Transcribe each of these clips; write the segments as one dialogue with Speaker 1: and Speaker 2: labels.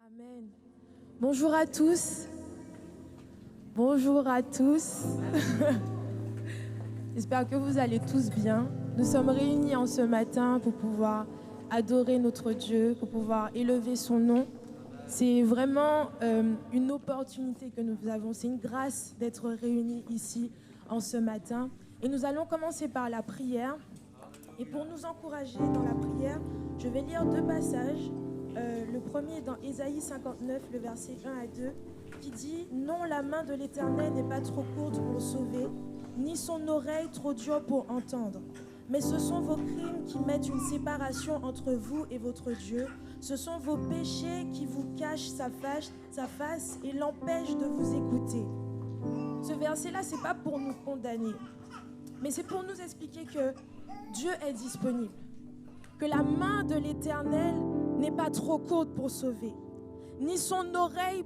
Speaker 1: Amen. Bonjour à tous. Bonjour à tous. J'espère que vous allez tous bien. Nous sommes réunis en ce matin pour pouvoir adorer notre Dieu, pour pouvoir élever son nom. C'est vraiment une opportunité que nous avons. C'est une grâce d'être réunis ici en ce matin. Et nous allons commencer par la prière. Et pour nous encourager dans la prière, je vais lire deux passages. Le premier est dans Ésaïe 59, le verset 1 à 2, qui dit « Non, la main de l'Éternel n'est pas trop courte pour sauver, ni son oreille trop dure pour entendre. Mais ce sont vos crimes qui mettent une séparation entre vous et votre Dieu. Ce sont vos péchés qui vous cachent sa face et l'empêchent de vous écouter. » Ce verset-là, ce n'est pas pour nous condamner, mais c'est pour nous expliquer que Dieu est disponible, que la main de l'Éternel n'est pas trop courte pour sauver, ni son oreille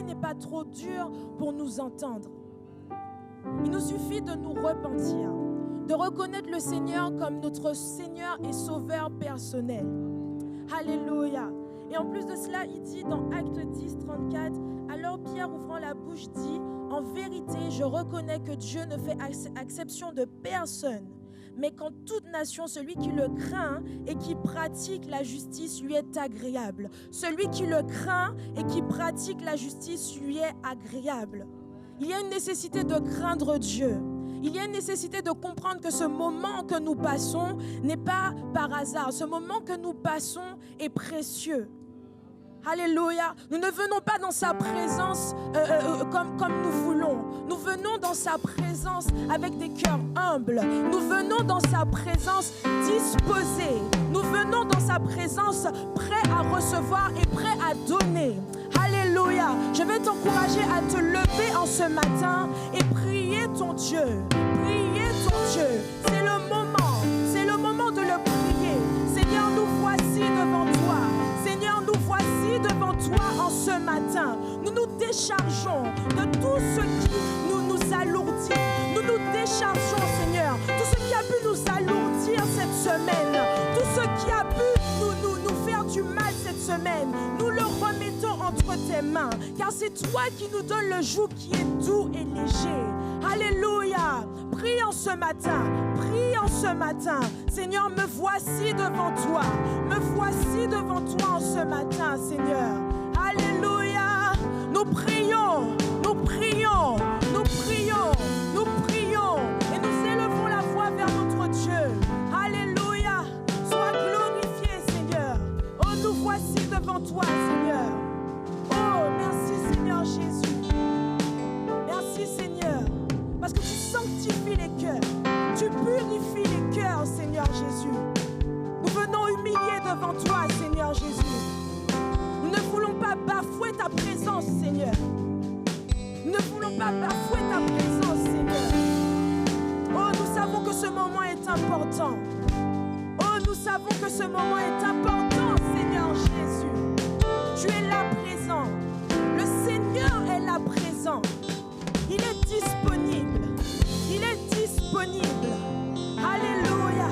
Speaker 1: n'est pas trop dure pour nous entendre. Il nous suffit de nous repentir, de reconnaître le Seigneur comme notre Seigneur et Sauveur personnel. Alléluia. Et en plus de cela, il dit dans Actes 10, 34, « Alors Pierre, ouvrant la bouche, dit, « En vérité, je reconnais que Dieu ne fait exception de personne, mais qu'en toute nation, celui qui le craint et qui pratique la justice lui est agréable. » Celui qui le craint et qui pratique la justice lui est agréable. Il y a une nécessité de craindre Dieu. Il y a une nécessité de comprendre que ce moment que nous passons n'est pas par hasard. Ce moment que nous passons est précieux. Alléluia. Nous ne venons pas dans sa présence comme nous voulons. Nous venons dans sa présence avec des cœurs humbles. Nous venons dans sa présence disposés. Nous venons dans sa présence prêts à recevoir et prêts à donner. Alléluia. Je vais t'encourager à te lever en ce matin et prier ton Dieu. Prier ton Dieu. C'est le moment de le prier. Seigneur, nous voici devant toi. Seigneur, nous voici devant toi en ce matin. Nous nous déchargeons de tout ce qui nous alourdit. Nous nous déchargeons, Seigneur, tout ce qui a pu nous alourdir cette semaine, tout ce qui a pu nous faire du mal cette semaine. Nous le remettons entre tes mains, car c'est toi qui nous donnes le joug qui est doux et léger. Alléluia. Prie en ce matin. Prie en ce matin. Seigneur, me voici devant toi. Me voici devant toi en ce matin, Seigneur. Alléluia. Nous prions. Nous prions. Nous prions. Nous prions. Et nous élevons la voix vers notre Dieu. Alléluia. Sois glorifié, Seigneur. Oh, nous voici devant toi, Seigneur. Oh, merci, Seigneur Jésus. Merci, Seigneur. Parce que tu sanctifies les cœurs. Tu purifies les cœurs, Seigneur Jésus. Nous venons humilier devant toi, Seigneur Jésus. Nous ne voulons pas bafouer ta présence, Seigneur. Nous ne voulons pas bafouer ta présence, Seigneur. Oh, nous savons que ce moment est important. Oh, nous savons que ce moment est important, Seigneur Jésus. Tu es là présent. Le Seigneur est là présent. Il est disponible. Il est disponible. Alléluia.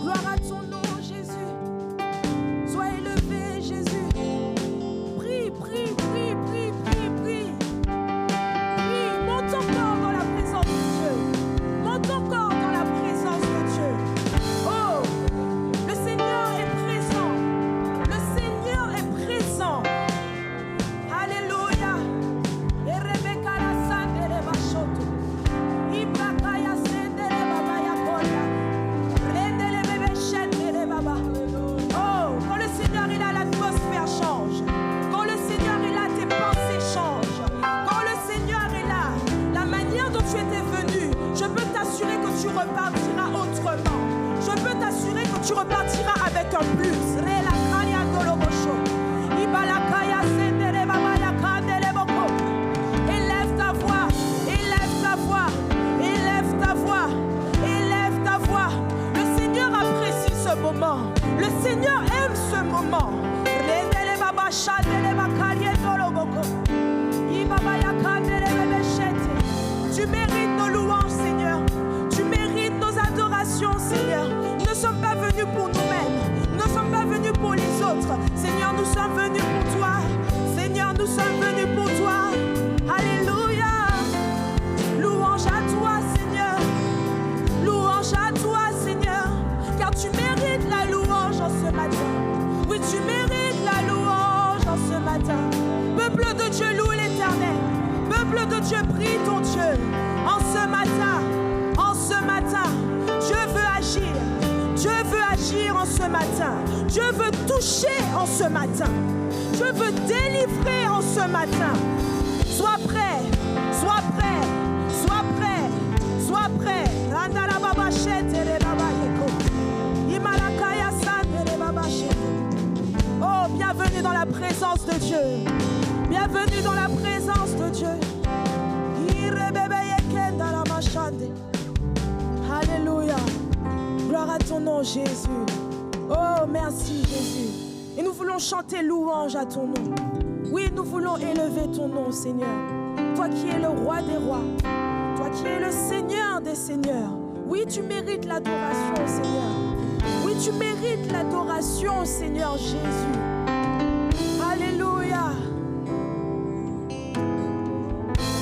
Speaker 1: Gloire à ton nom, Jésus. Sois élevé, Jésus. Prie, prie, prie, prie, prie, prie. Prie, monte encore dans la présence de Dieu. Monte encore dans la présence de Dieu. Oh, le Seigneur est présent. Le Seigneur est présent. Alléluia. Et Rebecca la sandere bashoto. Ibakaya sendere baba ya koya. Rendele bébé shendere baba. Oh, quand le Seigneur est là, l'atmosphère change. Quand le Seigneur est là, tes pensées changent. Quand le Seigneur est là, la manière dont tu étais venu, je peux t'assurer que tu repartiras autrement. Je peux t'assurer que tu repartiras avec un plus. Rela kaya dolobosho. Ibalakaya sendere baba ya kandele boko. Élève ta voix, élève ta voix, élève ta voix, élève ta voix. Le Seigneur apprécie ce moment. Le Seigneur aime ce moment. Rendele baba shandele bakarie doloboko. Ibaba ya kandele bebe shete. Tu mérites nos louanges, Seigneur. Tu mérites nos adorations, Seigneur. Nous ne sommes pas venus pour nous-mêmes. Nous ne sommes pas venus pour les autres. Seigneur, nous nous sommes venus pour toi. Seigneur, nous sommes venus pour toi. Alléluia. Louange à toi, Seigneur. Louange à toi, Seigneur. Car tu mérites la louange en ce matin. Oui, tu mérites la louange en ce matin. Peuple de Dieu, loue l'Éternel. Peuple de Dieu, prie ton Dieu. En ce matin, Dieu veut agir. Dieu veut agir en ce matin. Dieu veut toucher en ce matin. Dieu veut délivrer en ce matin. Sois prêt, sois prêt, sois prêt, sois prêt. Oh, bienvenue dans la présence de Dieu. Bienvenue dans la présence de Dieu. Alléluia. Gloire à ton nom, Jésus. Oh, merci, Jésus. Et nous voulons chanter louange à ton nom. Oui, nous voulons élever ton nom, Seigneur. Toi qui es le roi des rois. Toi qui es le Seigneur des seigneurs. Oui, tu mérites l'adoration, Seigneur. Oui, tu mérites l'adoration, Seigneur Jésus. Alléluia.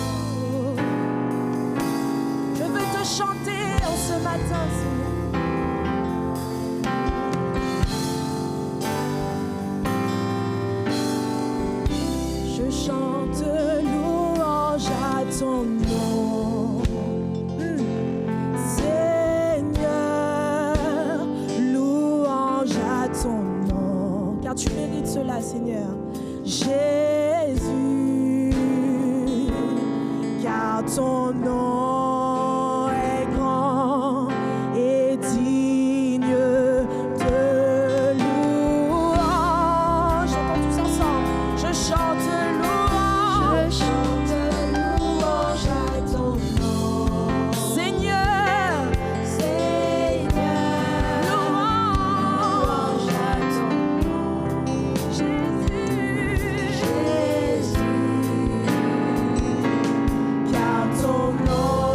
Speaker 1: Oh. Je veux te chanter en ce matin, Seigneur. Je chante louange à ton nom. Seigneur, louange à ton nom. Car tu mérites cela, Seigneur. Jésus, car ton nom est grand et digne de louange. Chantons tous ensemble. Je chante louange. Je chante louange à ton nom. Seigneur, Seigneur, louange à ton nom. Jésus, Jésus, car ton nom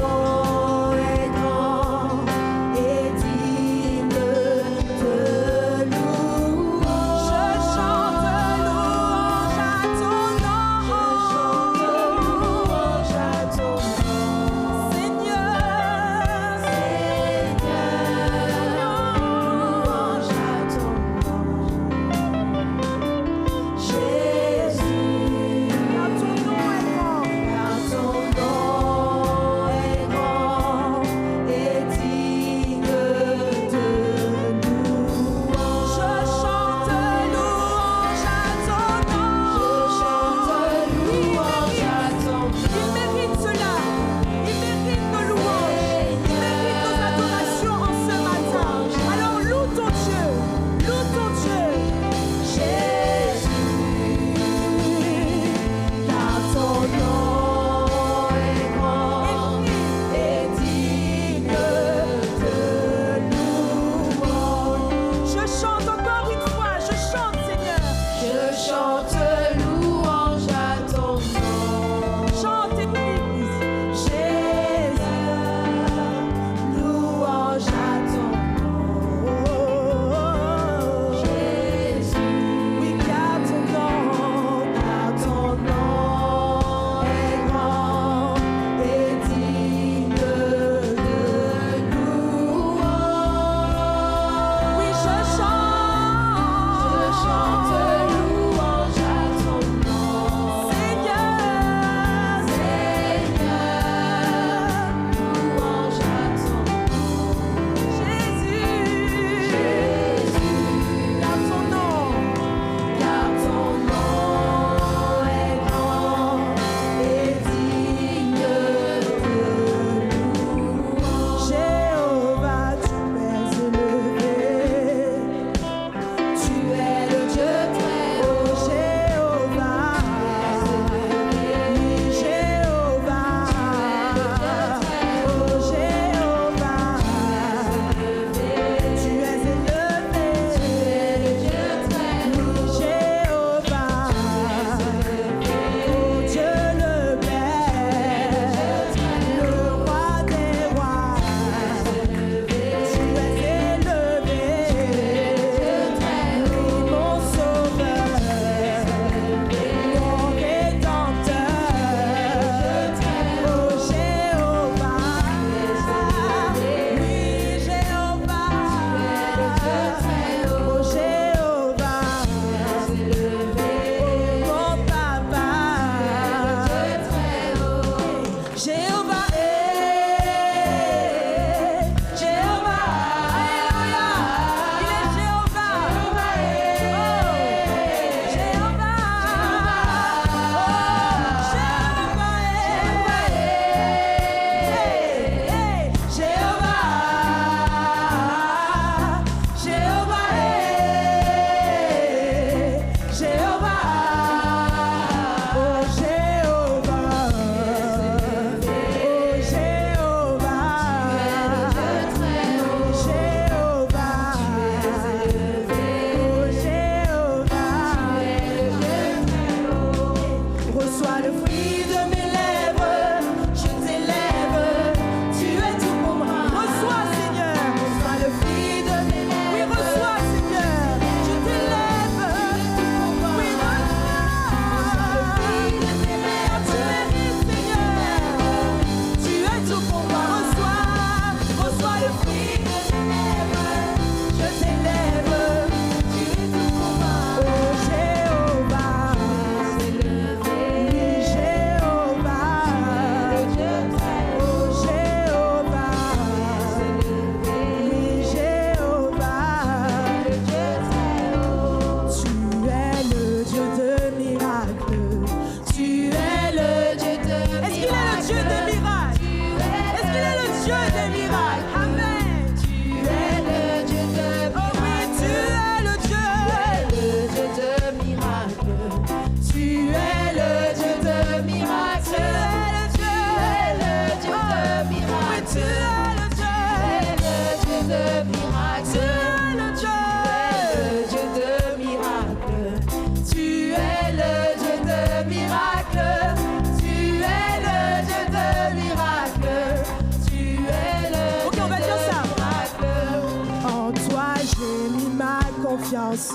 Speaker 1: confiance.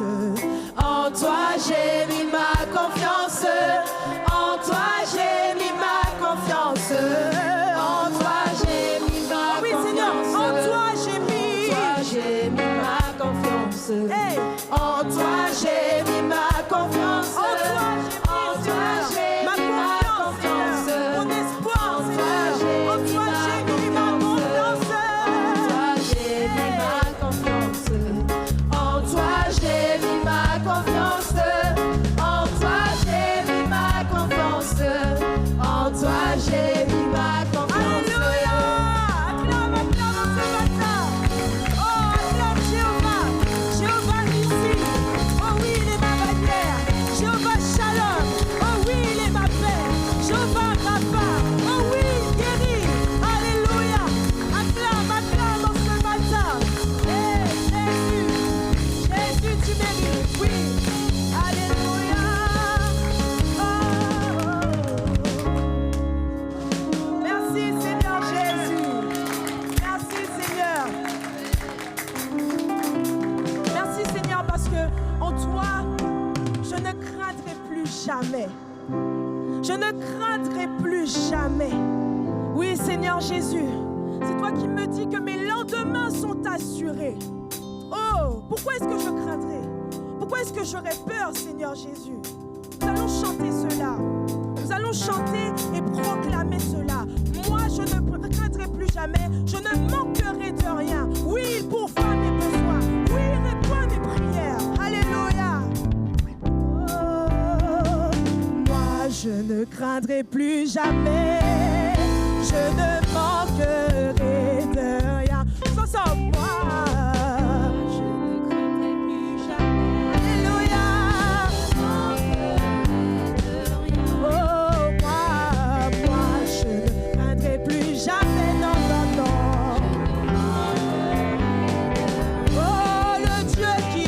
Speaker 1: En toi j'ai mis ma confiance. En toi j'ai mis ma confiance. En toi j'ai mis ma confiance. Oui Seigneur, en toi j'ai mis ma confiance. Hey. En toi j'ai mis ma confiance. En toi j'ai mis ma confiance. Mon espoir, Seigneur. En toi j'ai mis ma confiance. En toi j'ai mis ma confiance. En toi j'ai mis ma confiance. En toi j'ai mis ma confiance. Alléluia. Acclame, acclame ce matin. Oh, acclame Jéhovah. Jéhovah ici. Oh oui, il est ma bannière. Jéhovah Shalom. Oh oui, il est ma paix. Jéhovah Rapha. Oh oui, il guérit. Alléluia. Acclame, acclame en ce matin. Hey, Jésus, tu mérites. Oui. Alléluia. Oh. Merci Seigneur Jésus. Merci Seigneur. Merci Seigneur parce que en toi, je ne craindrai plus jamais. Je ne craindrai plus jamais. Oui Seigneur Jésus, c'est toi qui me dis que mes lendemains sont assurés. Oh, pourquoi est-ce que je craindrai? Pourquoi est-ce que j'aurais peur, Seigneur Jésus? Nous allons chanter cela. Nous allons chanter et proclamer cela. Moi, je ne craindrai plus jamais. Je ne manquerai de rien. Oui, il pourvoit mes besoins. Oui, il répond à mes prières. Alléluia. Oh, moi, je ne craindrai plus jamais. Je ne manquerai de rien. Sans moi. Qui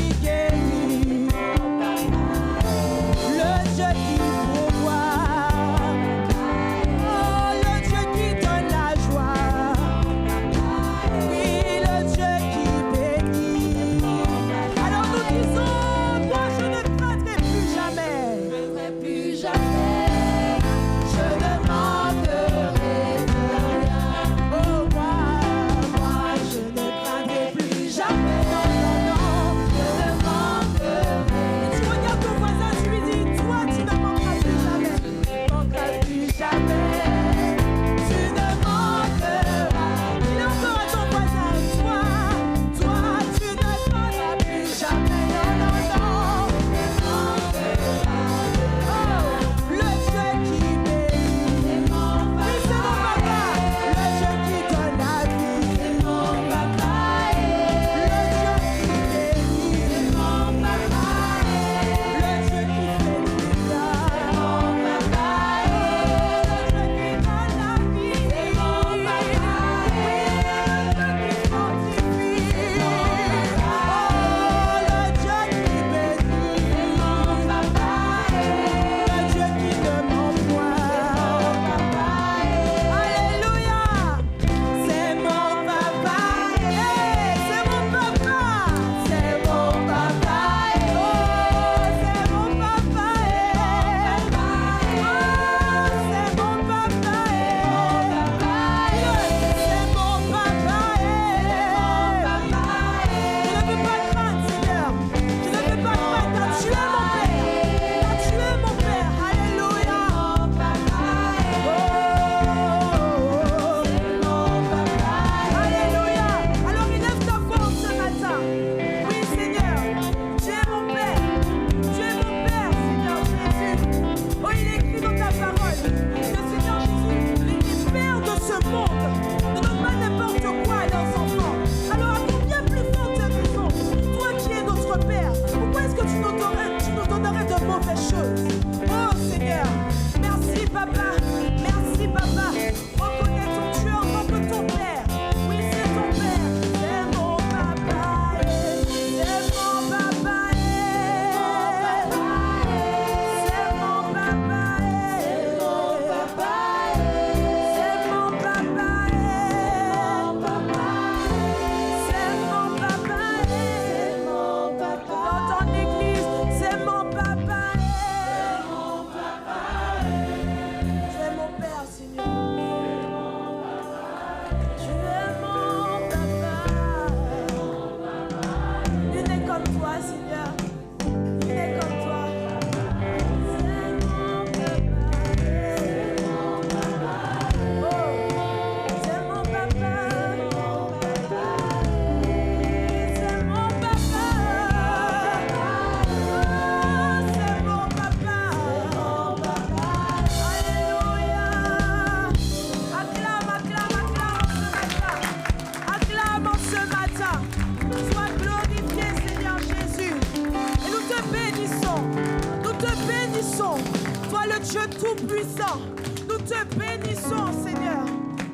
Speaker 1: Dieu Tout-Puissant, nous te bénissons, Seigneur.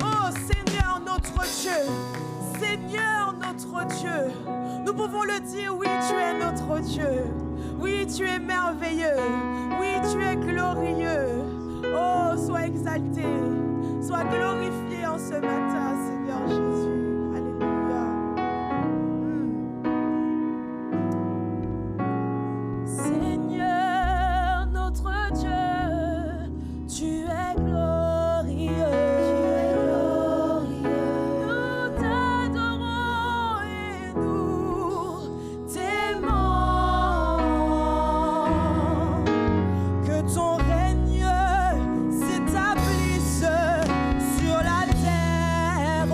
Speaker 1: Oh Seigneur notre Dieu, Seigneur notre Dieu, nous pouvons le dire, oui, tu es notre Dieu. Oui, tu es merveilleux. Oui, tu es glorieux. Oh, sois exalté, sois glorifié en ce matin, Seigneur Jésus. Alléluia. Seigneur notre Dieu, tu es glorieux. Nous t'adorons et nous t'aimons. Que ton règne s'établisse sur la terre.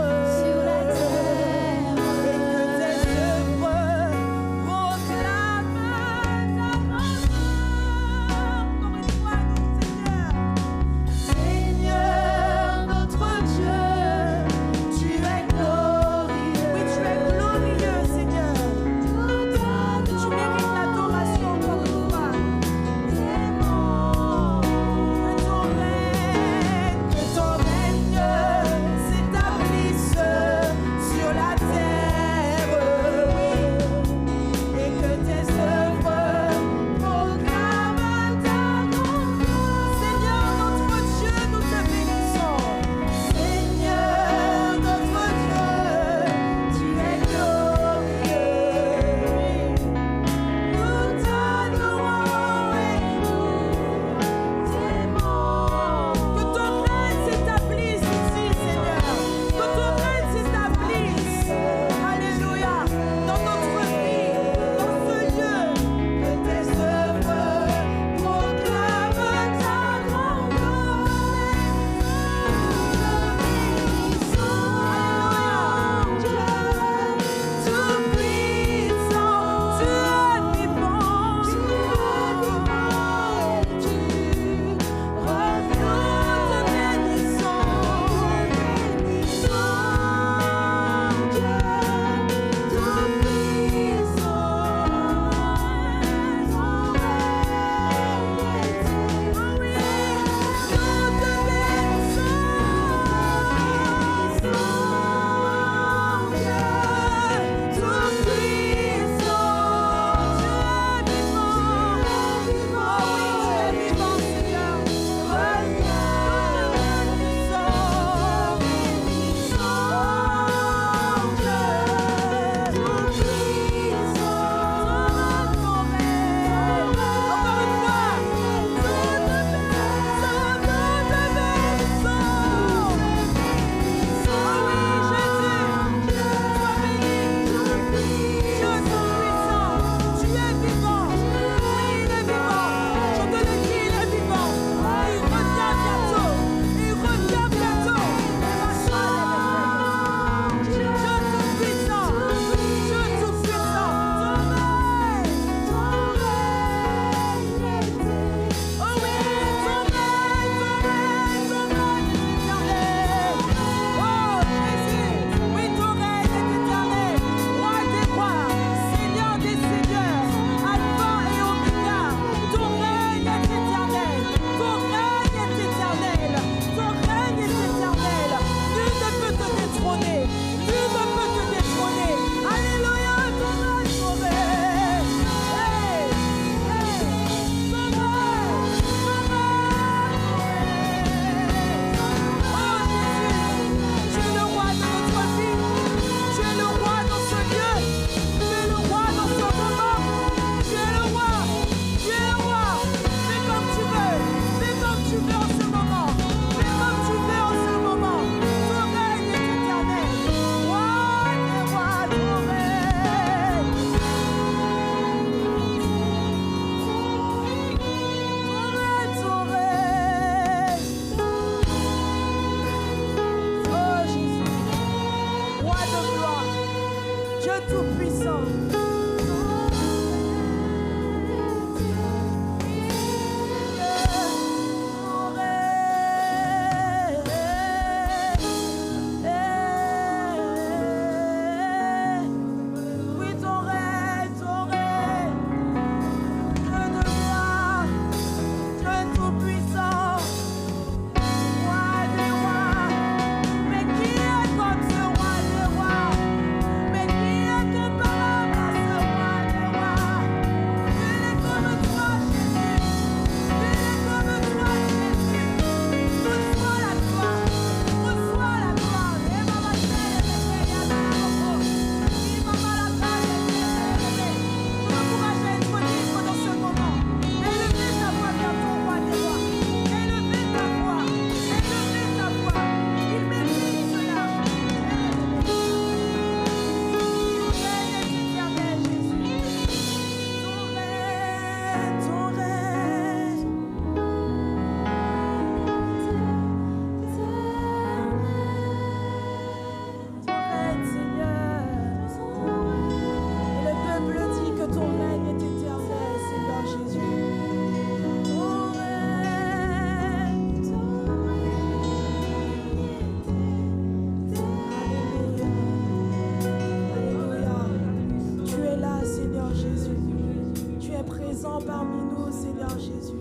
Speaker 1: présent parmi nous, Seigneur Jésus.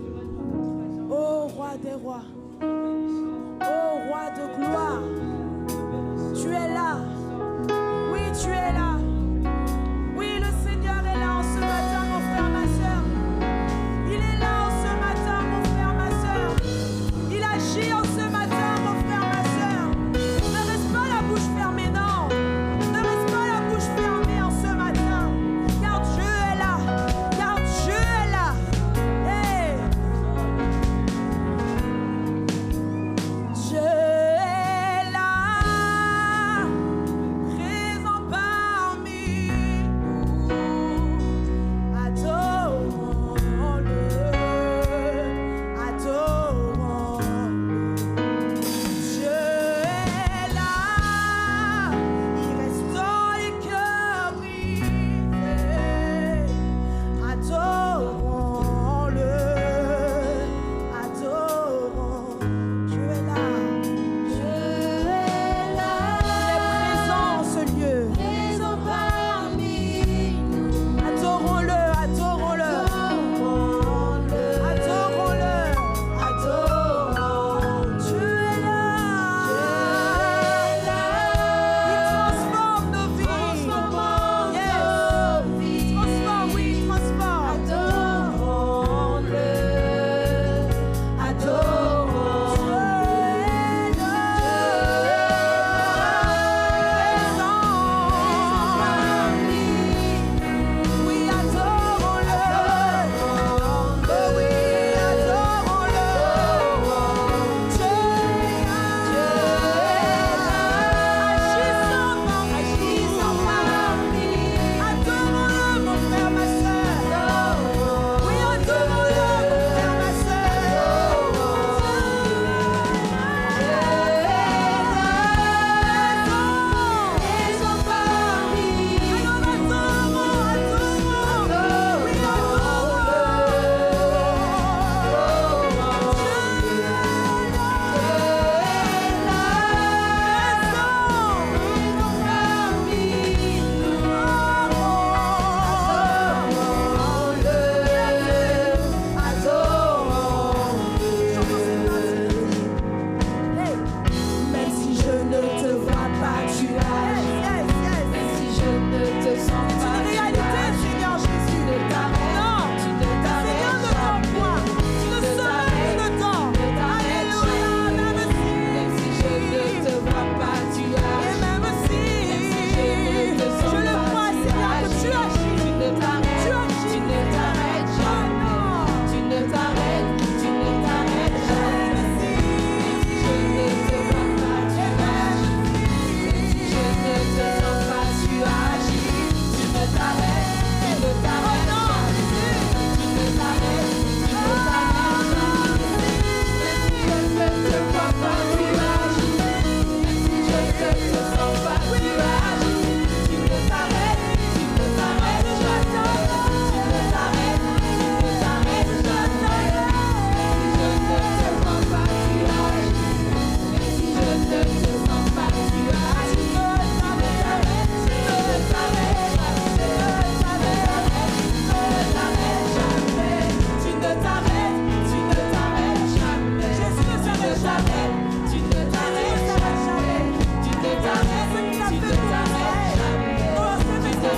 Speaker 1: Ô roi des rois, ô roi de gloire, tu es là. Oui, tu es là. Oui, le Seigneur est là en ce matin, mon frère, ma soeur. Il est là en ce matin, mon frère, ma soeur. Il agit en ce matin, mon frère, ma soeur. Ne reste pas la bouche fermée, non. Ne reste pas la bouche fermée en ce matin. Car Dieu est là. Car Dieu est là. Hey. Dieu est là, présent parmi nous. Adorons-le, adorons-le. Dieu est là, il restaure les cœurs brisés. Adorons-le, adorons. Dieu est là, Dieu est là. Il est présent en ce lieu. Présent parmi nous. Adorons-le, adorons-le. Adorons-le, adorons. Dieu est là. Il transforme nos vies. Yes. Il transforme, oui, il transforme. Adorons-le, adorons. Dieu est là. Oui, adorons-le. Oh oui, adorons-le. Dieu est là. Agissant parmi nous. Adorons-le, mon frère, ma soeur. Oui, adorons-le, mon frère, ma soeur. Présent parmi nous. Alors adorons, oui, même si je ne te vois pas, tu agis. Même si je ne te sens pas, c'est une réalité, Seigneur Jésus. Non, tu ne t'arrêtes jamais. Tu ne seras le temps. Alléluia, même si je ne te vois pas, tu agis. Et même si je le crois, Seigneur, que tu agis. Tu ne t'arrêtes jamais. Tu ne t'arrêtes jamais. Si je ne te vois pas, tu agis. Si je ne te sens pas, tu agis. Tu ne t'arrêtes jamais. Tu ne t'arrêtes jamais. Si je ne te vois pas, tu agis. Si je ne te sens pas, tu agis. Tu ne t'arrêtes jamais. Tu ne t'arrêtes jamais. Si je ne te vois pas, tu agis. Si je ne te sens pas, tu agis. Tu ne t'arrêtes jamais. Jésus ne s'arrête jamais. Tu ne t'arrêtes jamais. Tu ne t'arrêtes jamais. Oh, c'est tu ne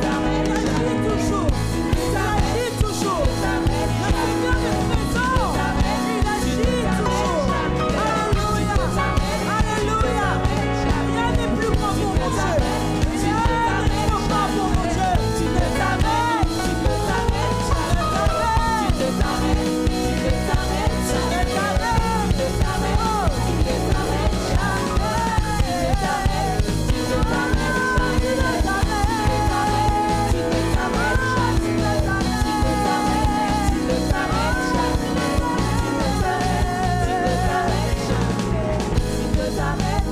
Speaker 1: t'arrêtes jamais. Toujours. Il agit toujours. Le Seigneur est présent. Il agit toujours. Alléluia. Alléluia. Rien n'est plus grand pour mon Dieu. Rien n'est trop grand pour mon Dieu. Tu ne t'arrêtes. Tu ne t'arrêtes jamais. Tu ne t'arrêtes. Tu ne t'arrêtes jamais. Tu ne t'arrêtes. Oh, tu ne t'arrêtes jamais. Tu ne t'arrêtes. Tu ne t'arrêtes. Tu ne t'arrêtes. Tu ne t'arrêtes. Tu ne t'arrêtes. Tu ne t'arrêtes jamais. Tu ne t'arrêtes.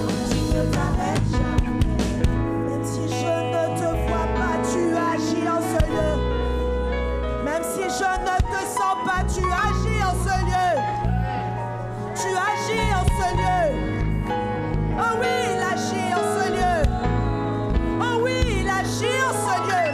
Speaker 1: Tu ne t'arrêtes jamais. Même si je ne te vois pas, tu agis en ce lieu. Même si je ne te sens pas, tu agis en ce lieu. Tu agis en ce lieu. Oh oui, il agit en ce lieu. Oh oui, il agit en ce lieu.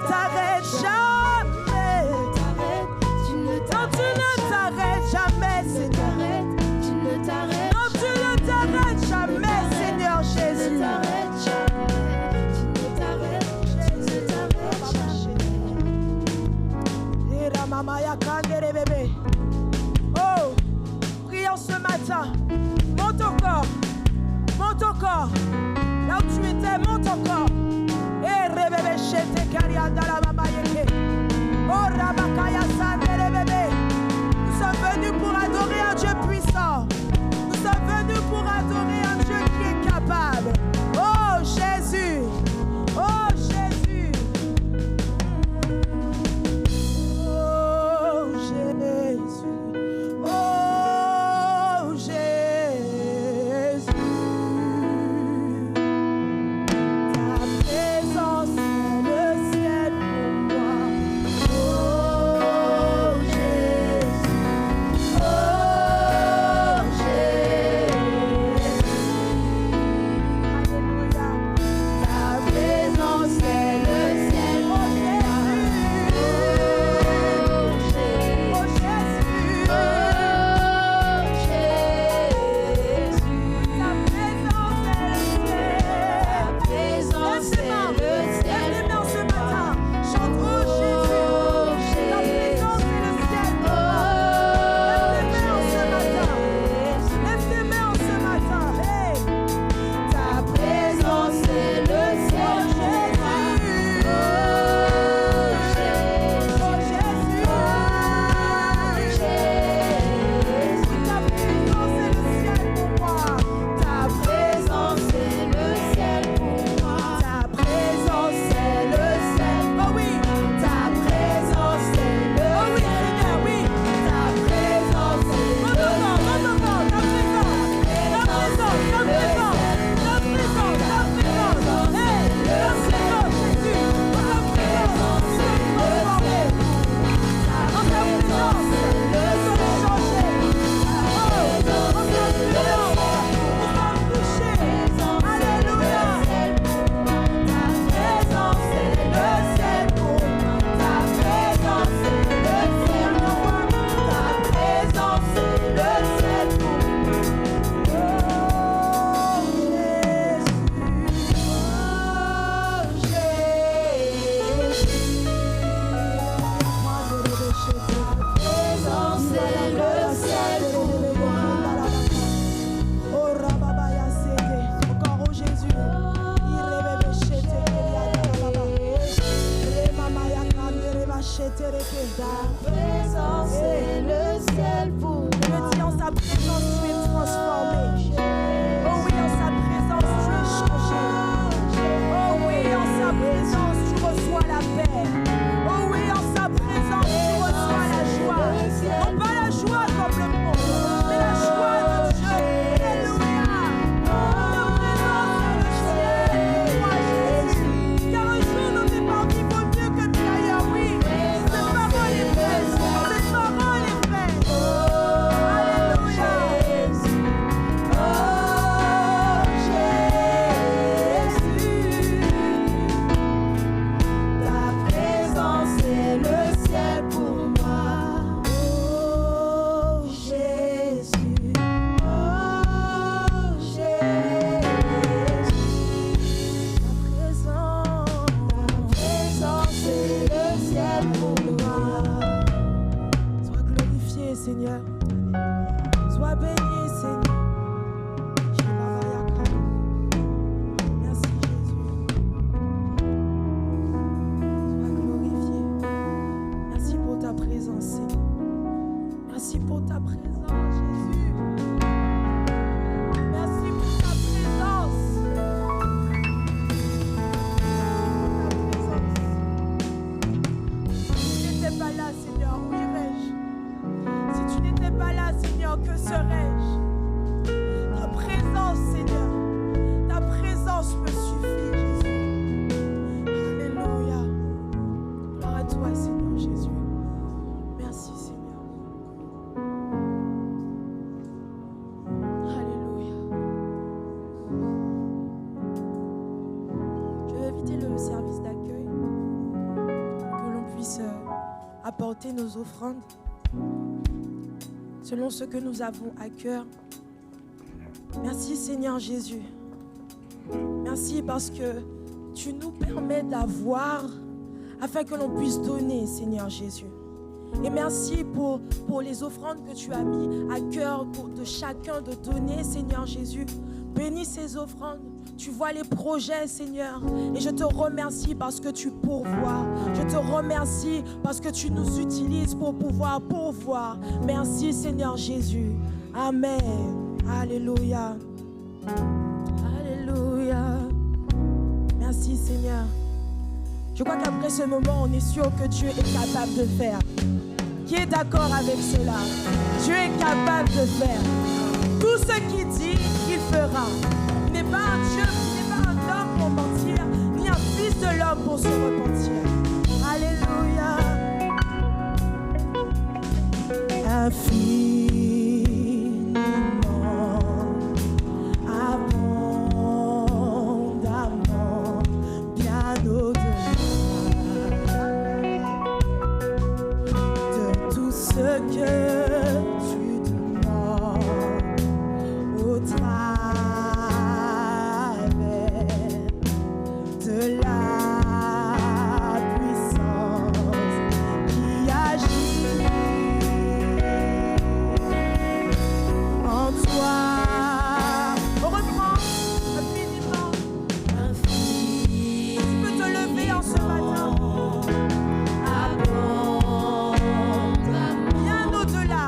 Speaker 1: t'arrêtes jamais. Non, tu ne t'arrêtes jamais, Seigneur. Non, tu ne t'arrêtes jamais, Seigneur Jésus. Oh, prions ce matin. Monte encore. Monte encore. Là où tu étais, monte encore. Et rebebe chete karianda la mama yeke. Oh, rabakaya sande rebebe. Nous sommes venus pour adorer un Dieu puissant. Nous sommes venus pour adorer un Dieu qui est capable. Oh, Jésus. Oh, Jésus. Oh, Jésus. Oh, Jésus. Ta présence est le ciel pour moi. Oh, Jésus. Oh, Jésus. Alléluia. Ta présence est le ciel pour moi. Oh, Jésus. Ta présence est le ciel. Lève les mains ce matin. Chante, oh Jésus. Ta présence est le ciel pour moi. Lève tes mains ce matin. Lève tes mains ce matin. Hey. Ta présence est le ciel pour moi. Oh Jésus. Ta présence est le ciel pour moi. Ta présence est le ciel pour moi. Ta présence est le ciel. Oh oui. Ta présence est le ciel. Oh oui, Seigneur, oui. Ta présence est le ciel. Ta présence. Ta présence. Hey, ta présence, Jésus. Ta présence, tu veux transformer. En ta présence, tu veux changer. Oh, en ta présence, nous sommes touchés. Alléluia. Ta présence est le ciel pour moi. Ta présence est le ciel pour moi. Ta présence est le ciel pour moi. Oh, Jésus. Encore, oh Jésus. Ta présence est le ciel pour moi. Je dis en sa présence tu es transformé. Oh oui, en sa présence tu es changé. Oh oui, en sa présence tu reçois la paix. Oh oui, en sa présence tu reçois la joie. Non pas la joie comme le monde, mais la joie de Dieu. Alléluia. Ta présence est le ciel pour moi, Jésus. Car un jour dans tes parties vaut mieux que de ailleurs, oui. Cette parole est vraie. Cette parole est vraie. Alléluia. Oh Jésus. Ta présence est le ciel pour moi. Oh Jésus. Oh Jésus. Ta présence est le ciel pour moi. Sois glorifié, Seigneur. Sois béni, Seigneur. Merci, Jésus. Sois glorifié. Merci pour ta présence, Seigneur. Merci pour ta présence, Jésus. Merci pour ta présence. Si tu n'étais pas là, Seigneur, où irais-je? Si tu n'étais pas là, Seigneur, que serais-je? Ta présence, Seigneur, ta présence me suffit, Jésus. Alléluia. Gloire à toi, Seigneur Jésus. Merci, Seigneur. Alléluia. Je vais inviter le service d'accueil. puisse apporter nos offrandes selon ce que nous avons à cœur. Merci Seigneur Jésus. Merci parce que tu nous permets d'avoir afin que l'on puisse donner, Seigneur Jésus. Et merci pour les offrandes que tu as mis à cœur de chacun de donner, Seigneur Jésus. Bénis ces offrandes. Tu vois les projets, Seigneur. Et je te remercie parce que tu pourvois. Je te remercie parce que tu nous utilises pour pouvoir pourvoir. Merci, Seigneur Jésus. Amen. Alléluia. Alléluia. Merci, Seigneur. Je crois qu'après ce moment, on est sûr que Dieu est capable de faire. Qui est d'accord avec cela? Dieu est capable de faire. Tout ce qu'il dit, il fera. Il n'est pas un Dieu, il n'est pas un homme pour mentir, ni un fils de l'homme pour se repentir. Alléluia. Infiniment, abondamment, bien au-delà de tout ce que tu demandes au travers de la puissance qui agit en toi. On reprend infiniment. Tu peux te lever en ce matin. Bien au-delà.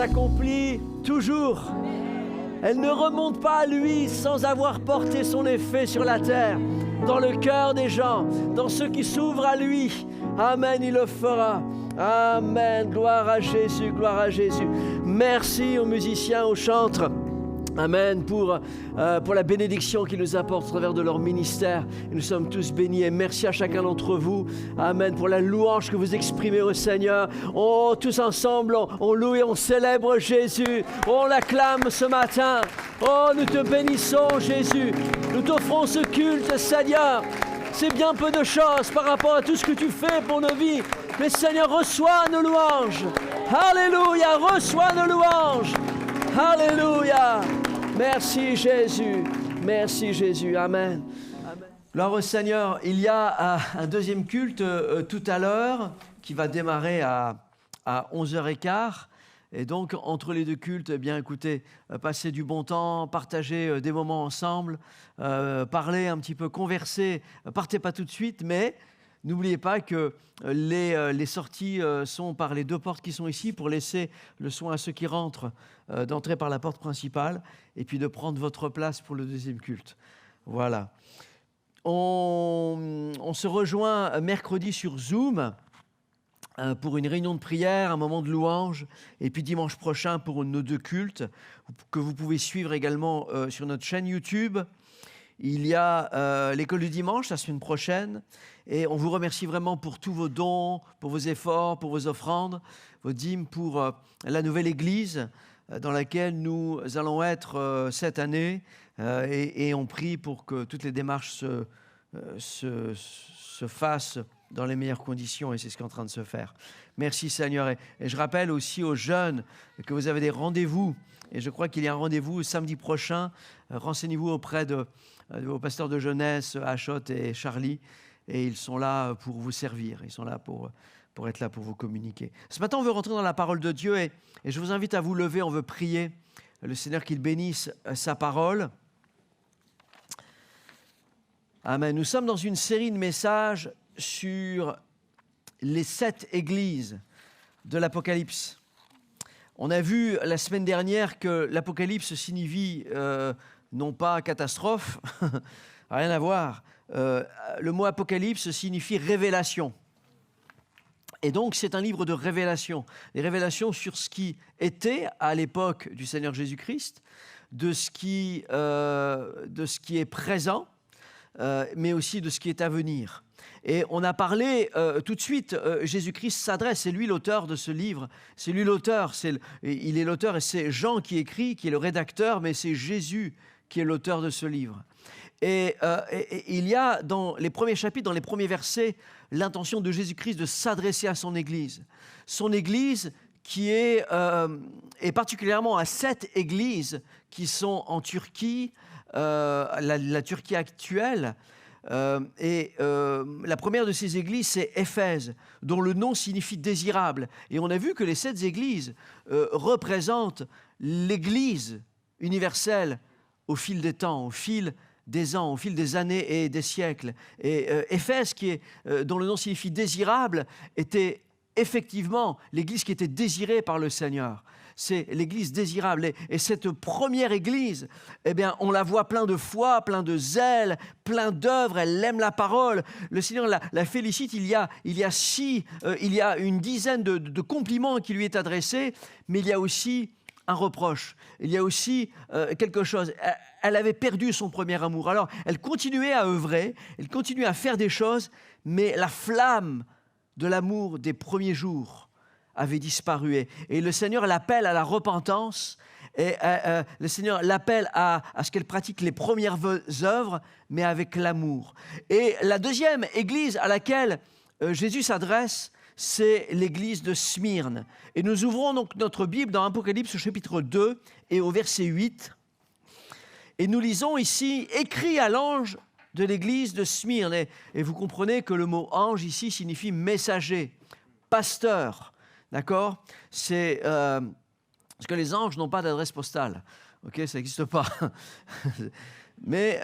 Speaker 2: s'accomplit toujours. Elle ne remonte pas à lui sans avoir porté son effet sur la terre, dans le cœur des gens, dans ceux qui s'ouvrent à lui. Amen, il le fera. Amen, gloire à Jésus, gloire à Jésus. Merci aux musiciens, aux chantres. Amen, pour la bénédiction qu'ils nous apportent au travers de leur ministère. Et nous sommes tous bénis et merci à chacun d'entre vous. Amen, pour la louange que vous exprimez au Seigneur. Oh, tous ensemble, on loue et on célèbre Jésus. On l'acclame ce matin. Oh, nous te bénissons, Jésus. Nous t'offrons ce culte, Seigneur. C'est bien peu de choses par rapport à tout ce que tu fais pour nos vies. Mais Seigneur, reçois nos louanges. Alléluia, reçois nos louanges. Alléluia. Merci Jésus. Merci Jésus. Amen. Amen. Gloire au Seigneur. Il y a un deuxième culte tout à l'heure qui va démarrer à 11h15. Et donc, entre les deux cultes, eh bien, écoutez, passez du bon temps, partagez des moments ensemble, parlez un petit peu, conversez. Partez pas tout de suite, mais n'oubliez pas que les sorties sont par les deux portes qui sont ici pour laisser le soin à ceux qui rentrent d'entrer par la porte principale et puis de prendre votre place pour le deuxième culte. Voilà. On se rejoint mercredi sur Zoom pour une réunion de prière, un moment de louange, et puis dimanche prochain pour nos deux cultes que vous pouvez suivre également sur notre chaîne YouTube. Il y a l'école du dimanche la semaine prochaine et on vous remercie vraiment pour tous vos dons, pour vos efforts, pour vos offrandes, vos dîmes pour la nouvelle église dans laquelle nous allons être cette année et on prie pour que toutes les démarches se fassent dans les meilleures conditions et c'est ce qui est en train de se faire. Merci Seigneur. Et je rappelle aussi aux jeunes que vous avez des rendez-vous et je crois qu'il y a un rendez-vous samedi prochain. Renseignez-vous auprès de vos pasteurs de jeunesse, Achot et Charlie, et ils sont là pour vous servir, ils sont là pour être là pour vous communiquer. Ce matin, on veut rentrer dans la parole de Dieu et je vous invite à vous lever, on veut prier le Seigneur qu'il bénisse sa parole. Amen. Nous sommes dans une série de messages sur les 7 églises de l'Apocalypse. On a vu la semaine dernière que l'Apocalypse signifie non pas catastrophe, rien à voir. Le mot Apocalypse signifie révélation. Et donc, c'est un livre de révélation. Des révélations sur ce qui était à l'époque du Seigneur Jésus-Christ, de ce qui est présent, mais aussi de ce qui est à venir. Et on a parlé tout de suite, Jésus-Christ s'adresse, c'est lui l'auteur de ce livre, c'est lui l'auteur, il est l'auteur et c'est Jean qui écrit, qui est le rédacteur, mais c'est Jésus qui est l'auteur de ce livre. Et il y a dans les premiers chapitres, dans les premiers versets, l'intention de Jésus-Christ de s'adresser à son Église. Son Église qui est, et particulièrement à 7 églises qui sont en Turquie, la Turquie actuelle. La première de ces églises, c'est Éphèse, dont le nom signifie désirable. Et on a vu que les 7 églises représentent l'Église universelle au fil des temps, au fil des ans, au fil des années et des siècles. Et Éphèse, dont le nom signifie désirable, était effectivement l'église qui était désirée par le Seigneur. C'est l'église désirable. Et cette première église, eh bien, on la voit plein de foi, plein de zèle, plein d'œuvres. Elle aime la parole. Le Seigneur la félicite. Il y a une dizaine de compliments qui lui est adressés, mais il y a aussi un reproche. Il y a aussi quelque chose. Elle avait perdu son premier amour. Alors, elle continuait à œuvrer, elle continuait à faire des choses, mais la flamme de l'amour des premiers jours avait disparu. Et le Seigneur l'appelle à la repentance, et le Seigneur l'appelle à ce qu'elle pratique les premières œuvres, mais avec l'amour. Et la deuxième église à laquelle Jésus s'adresse, c'est l'église de Smyrne. Et nous ouvrons donc notre Bible dans Apocalypse au chapitre 2 et au verset 8. Et nous lisons ici, écrit à l'ange de l'église de Smyrne. Et vous comprenez que le mot ange ici signifie messager, pasteur. D'accord ? C'est parce que les anges n'ont pas d'adresse postale. Ok, ça n'existe pas. Mais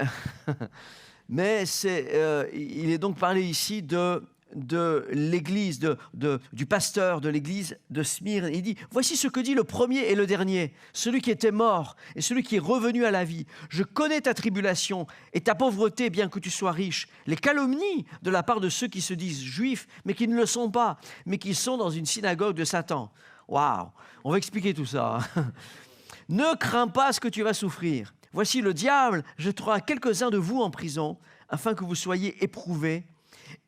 Speaker 2: il est donc parlé ici de de l'église, du pasteur de l'église de Smyrne. Il dit, voici ce que dit le premier et le dernier, celui qui était mort et celui qui est revenu à la vie. Je connais ta tribulation et ta pauvreté, bien que tu sois riche, les calomnies de la part de ceux qui se disent juifs, mais qui ne le sont pas, mais qui sont dans une synagogue de Satan. Waouh, on va expliquer tout ça. Ne crains pas ce que tu vas souffrir. Voici le diable jettera quelques-uns de vous en prison, afin que vous soyez éprouvés,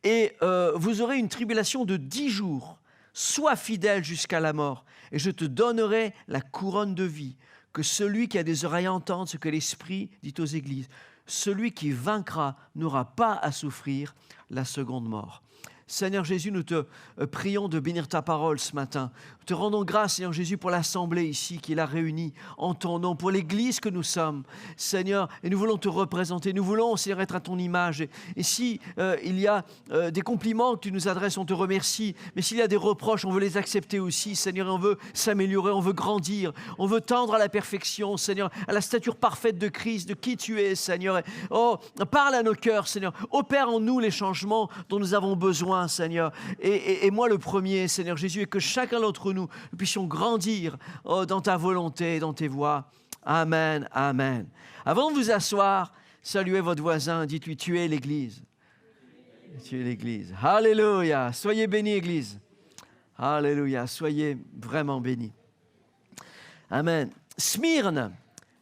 Speaker 2: et vous aurez une tribulation de 10 jours. Sois fidèle jusqu'à la mort, et je te donnerai la couronne de vie. Que celui qui a des oreilles entende ce que l'Esprit dit aux églises. Celui qui vaincra n'aura pas à souffrir la seconde mort. Seigneur Jésus, nous te prions de bénir ta parole ce matin. Nous te rendons grâce, Seigneur Jésus, pour l'assemblée ici qui l'a réunie en ton nom, pour l'église que nous sommes, Seigneur, et nous voulons te représenter. Nous voulons, Seigneur, être à ton image. Et si il y a des compliments que tu nous adresses, on te remercie. Mais s'il y a des reproches, on veut les accepter aussi, Seigneur, et on veut s'améliorer, on veut grandir, on veut tendre à la perfection, Seigneur, à la stature parfaite de Christ, de qui tu es, Seigneur. Oh, parle à nos cœurs, Seigneur. Opère en nous les changements dont nous avons besoin, Seigneur, et moi le premier, Seigneur Jésus, et que chacun d'entre nous puissions grandir dans ta volonté, dans tes voies. Amen, amen. Avant de vous asseoir, saluez votre voisin, dites-lui, tu es l'Église. Tu es l'Église. Alléluia. Soyez bénis, Église. Alléluia. Soyez vraiment bénis. Amen. Smyrne.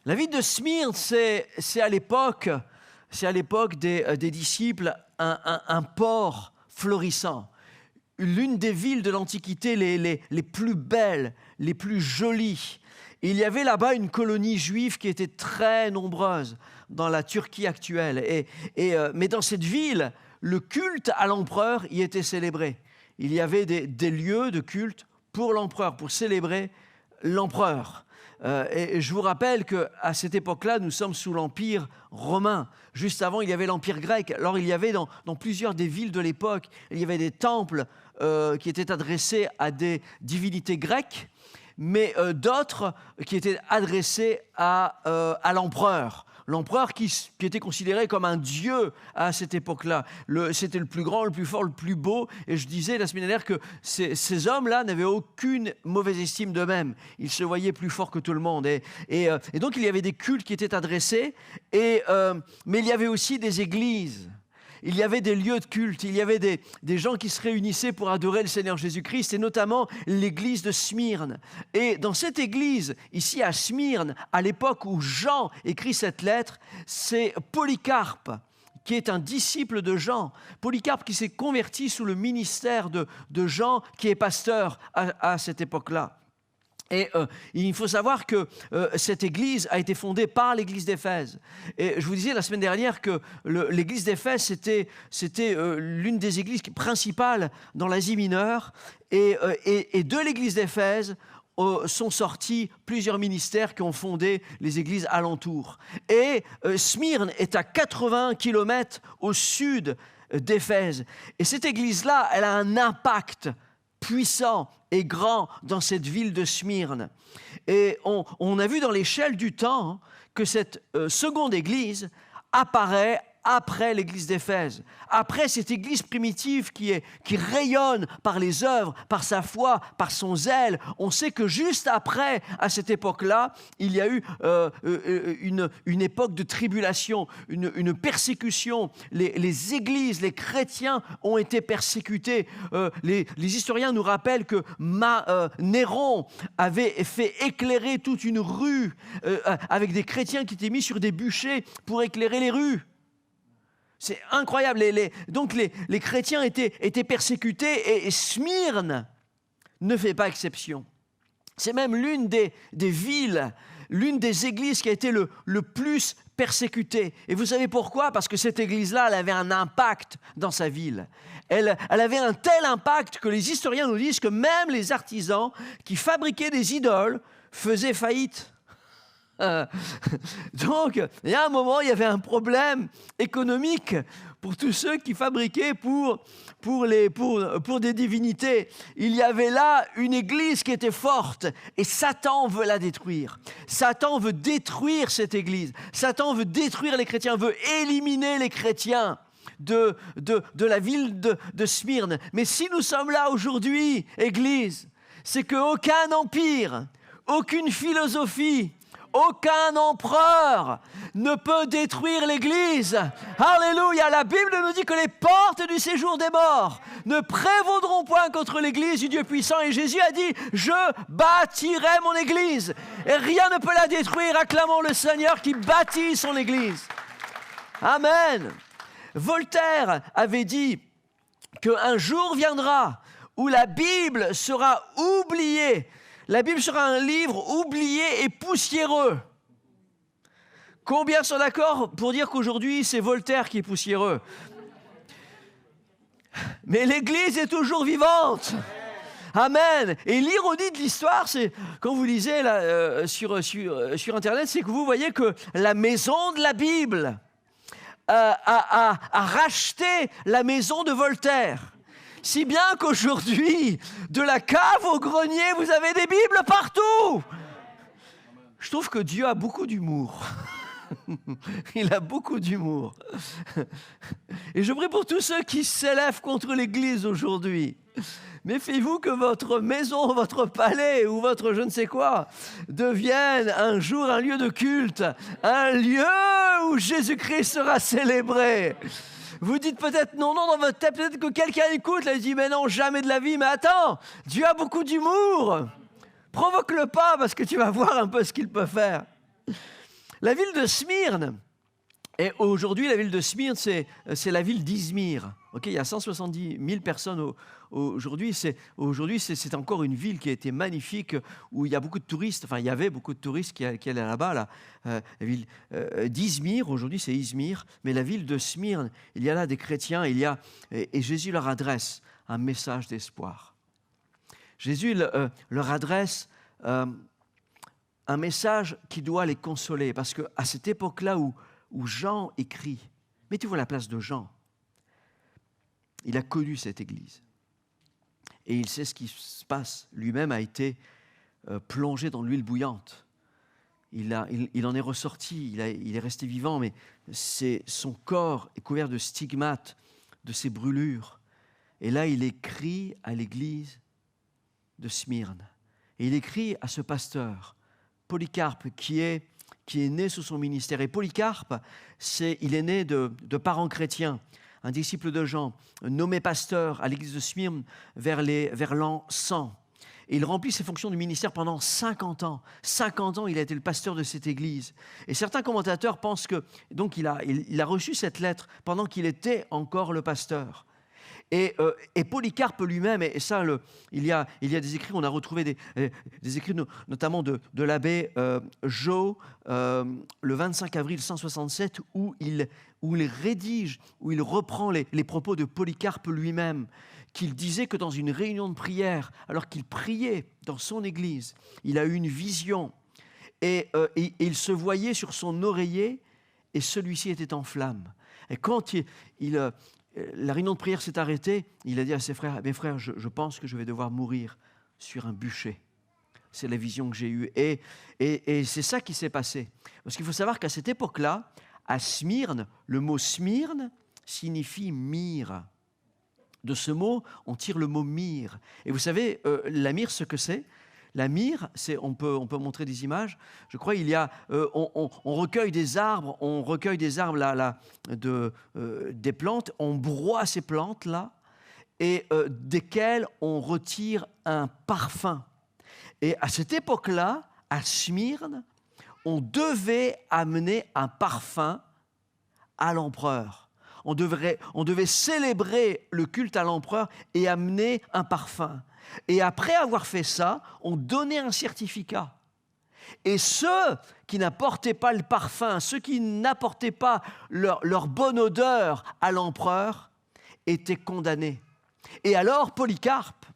Speaker 2: La ville de Smyrne, c'est à l'époque des disciples, un port florissant. L'une des villes de l'Antiquité les plus belles, les plus jolies. Et il y avait là-bas une colonie juive qui était très nombreuse dans la Turquie actuelle. Mais dans cette ville, le culte à l'empereur y était célébré. Il y avait des lieux de culte pour l'empereur, pour célébrer l'empereur. Et je vous rappelle qu'à cette époque-là, nous sommes sous l'Empire romain. Juste avant, il y avait l'Empire grec. Alors, il y avait dans plusieurs des villes de l'époque, il y avait des temples qui étaient adressés à des divinités grecques, mais d'autres qui étaient adressés à l'empereur. L'empereur qui était considéré comme un dieu à cette époque-là. C'était le plus grand, le plus fort, le plus beau. Et je disais la semaine dernière que ces hommes-là n'avaient aucune mauvaise estime d'eux-mêmes. Ils se voyaient plus forts que tout le monde. Et donc, il y avait des cultes qui étaient adressés. Mais il y avait aussi des églises. Il y avait des lieux de culte, il y avait des gens qui se réunissaient pour adorer le Seigneur Jésus-Christ, et notamment l'église de Smyrne. Et dans cette église, ici à Smyrne, à l'époque où Jean écrit cette lettre, c'est Polycarpe, qui est un disciple de Jean. Polycarpe qui s'est converti sous le ministère de Jean, qui est pasteur à cette époque-là. Et il faut savoir que cette église a été fondée par l'église d'Éphèse. Et je vous disais la semaine dernière que l'église d'Éphèse, c'était l'une des églises principales dans l'Asie mineure. Et de l'église d'Éphèse sont sortis plusieurs ministères qui ont fondé les églises alentours. Et Smyrne est à 80 km au sud d'Éphèse. Et cette église-là, elle a un impact puissant et grand dans cette ville de Smyrne. Et on a vu dans l'échelle du temps que cette seconde église apparaît après l'église d'Éphèse, après cette église primitive qui rayonne par les œuvres, par sa foi, par son zèle. On sait que juste après, à cette époque-là, il y a eu une époque de tribulation, une persécution. Les églises, les chrétiens ont été persécutés. Les historiens nous rappellent que Néron avait fait éclairer toute une rue avec des chrétiens qui étaient mis sur des bûchers pour éclairer les rues. C'est incroyable. Donc les chrétiens étaient persécutés et Smyrne ne fait pas exception. C'est même l'une des villes, l'une des églises qui a été le plus persécutée. Et vous savez pourquoi? Parce que cette église-là, elle avait un impact dans sa ville. Elle avait un tel impact que les historiens nous disent que même les artisans qui fabriquaient des idoles faisaient faillite. Donc, il y a un moment, il y avait un problème économique pour tous ceux qui fabriquaient pour des divinités. Il y avait là une église qui était forte et Satan veut la détruire. Satan veut détruire cette église. Satan veut détruire les chrétiens, veut éliminer les chrétiens. de la ville de Smyrne. Mais si nous sommes là aujourd'hui, Église, c'est qu'aucun empire, aucune philosophie, aucun empereur ne peut détruire l'Église. Alléluia. La Bible nous dit que les portes du séjour des morts ne prévaudront point contre l'Église du Dieu puissant. Et Jésus a dit, je bâtirai mon Église. Et rien ne peut la détruire. Acclamons le Seigneur qui bâtit son Église. Amen. Voltaire avait dit qu'un jour viendra où la Bible sera oubliée. La Bible sera un livre oublié et poussiéreux. Combien sont d'accord pour dire qu'aujourd'hui, c'est Voltaire qui est poussiéreux? Mais l'Église est toujours vivante. Amen. Et l'ironie de l'histoire, c'est, quand vous lisez là, sur Internet, c'est que vous voyez que la maison de la Bible a racheté la maison de Voltaire. Si bien qu'aujourd'hui, de la cave au grenier, vous avez des Bibles partout. Je trouve que Dieu a beaucoup d'humour. Il a beaucoup d'humour. Et je prie pour tous ceux qui s'élèvent contre l'Église aujourd'hui. Méfiez-vous que votre maison, votre palais ou votre je ne sais quoi devienne un jour un lieu de culte, un lieu où Jésus-Christ sera célébré. Vous dites peut-être non dans votre tête, peut-être que quelqu'un écoute, là, il dit mais non, jamais de la vie. Mais attends, Dieu a beaucoup d'humour. Provoque-le pas parce que tu vas voir un peu ce qu'il peut faire. La ville de Smyrne, et aujourd'hui la ville de Smyrne, c'est la ville d'Izmir. Okay, il y a 170 000 personnes aujourd'hui. C'est encore une ville qui a été magnifique, où il y a beaucoup de touristes. Enfin, il y avait beaucoup de touristes qui allaient là-bas. La ville d'Izmir, aujourd'hui c'est Izmir, mais la ville de Smyrne, il y a là des chrétiens, et Jésus leur adresse un message d'espoir. Jésus leur adresse un message qui doit les consoler, parce qu'à cette époque-là où Jean écrit, mettez-vous à la place de Jean, il a connu cette église et il sait ce qui se passe. Lui-même a été plongé dans l'huile bouillante. Il en est ressorti, il est resté vivant, mais son corps est couvert de stigmates, de ses brûlures. Et là, il écrit à l'église de Smyrne. Et il écrit à ce pasteur, Polycarpe, qui est né sous son ministère. Et Polycarpe, il est né de parents chrétiens, un disciple de Jean, nommé pasteur à l'église de Smyrne vers l'an 100. Et il remplit ses fonctions du ministère pendant 50 ans. 50 ans, il a été le pasteur de cette église. Et certains commentateurs pensent que donc il a reçu cette lettre pendant qu'il était encore le pasteur. Et Polycarpe lui-même, et ça, il y a des écrits, on a retrouvé des écrits notamment de l'abbé Jo, le 25 avril 167, où il rédige, où il reprend les propos de Polycarpe lui-même, qu'il disait que dans une réunion de prière, alors qu'il priait dans son église, il a eu une vision, et il se voyait sur son oreiller, et celui-ci était en flammes. Et quand la réunion de prière s'est arrêtée, il a dit à ses frères, mes frères, je pense que je vais devoir mourir sur un bûcher. C'est la vision que j'ai eue. Et c'est ça qui s'est passé. Parce qu'il faut savoir qu'à cette époque-là, à Smyrne, le mot Smyrne signifie myrrhe. De ce mot, on tire le mot myrrhe. Et vous savez, la myrrhe, ce que c'est? La myrrhe, on peut montrer des images. Je crois on recueille des arbres, des plantes, on broie ces plantes-là, et desquelles on retire un parfum. Et à cette époque-là, à Smyrne, on devait amener un parfum à l'empereur. On devait célébrer le culte à l'empereur et amener un parfum. Et après avoir fait ça, on donnait un certificat. Et ceux qui n'apportaient pas le parfum, ceux qui n'apportaient pas leur bonne odeur à l'empereur, étaient condamnés. Et alors Polycarpe,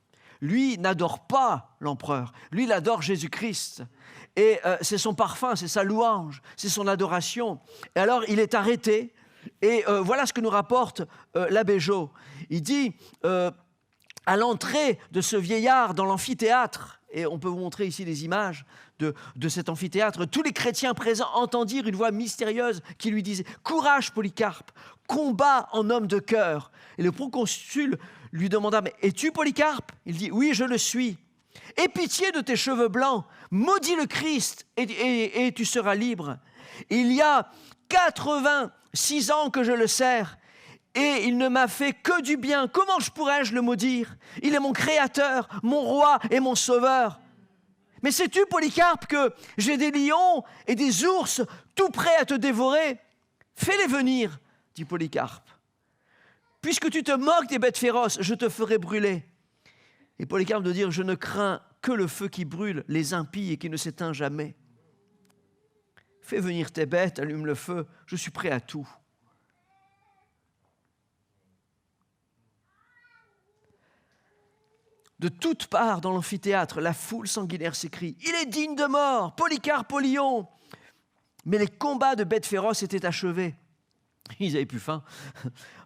Speaker 2: lui, n'adore pas l'empereur. Lui, il adore Jésus-Christ. Et c'est son parfum, c'est sa louange, c'est son adoration. Et alors, il est arrêté. Et voilà ce que nous rapporte l'abbé Jo. Il dit... à l'entrée de ce vieillard dans l'amphithéâtre, et on peut vous montrer ici des images de cet amphithéâtre, tous les chrétiens présents entendirent une voix mystérieuse qui lui disait « Courage, Polycarpe, combat en homme de cœur !» Et le proconsul lui demanda « Mais es-tu Polycarpe ?» Il dit « Oui, je le suis. » « Aie pitié de tes cheveux blancs, maudis le Christ et tu seras libre. Il y a 86 ans que je le sers et il ne m'a fait que du bien. Comment pourrais-je le maudire? Il est mon créateur, mon roi et mon sauveur. Mais sais-tu, Polycarpe, que j'ai des lions et des ours tout prêts à te dévorer? Fais-les venir, dit Polycarpe. Puisque tu te moques des bêtes féroces, je te ferai brûler. Et Polycarpe de dire, je ne crains que le feu qui brûle les impies et qui ne s'éteint jamais. Fais venir tes bêtes, allume le feu, je suis prêt à tout. De toutes parts dans l'amphithéâtre, la foule sanguinaire s'écrie, il est digne de mort, Polycarpe au lion. Mais les combats de bêtes féroces étaient achevés. Ils avaient plus faim.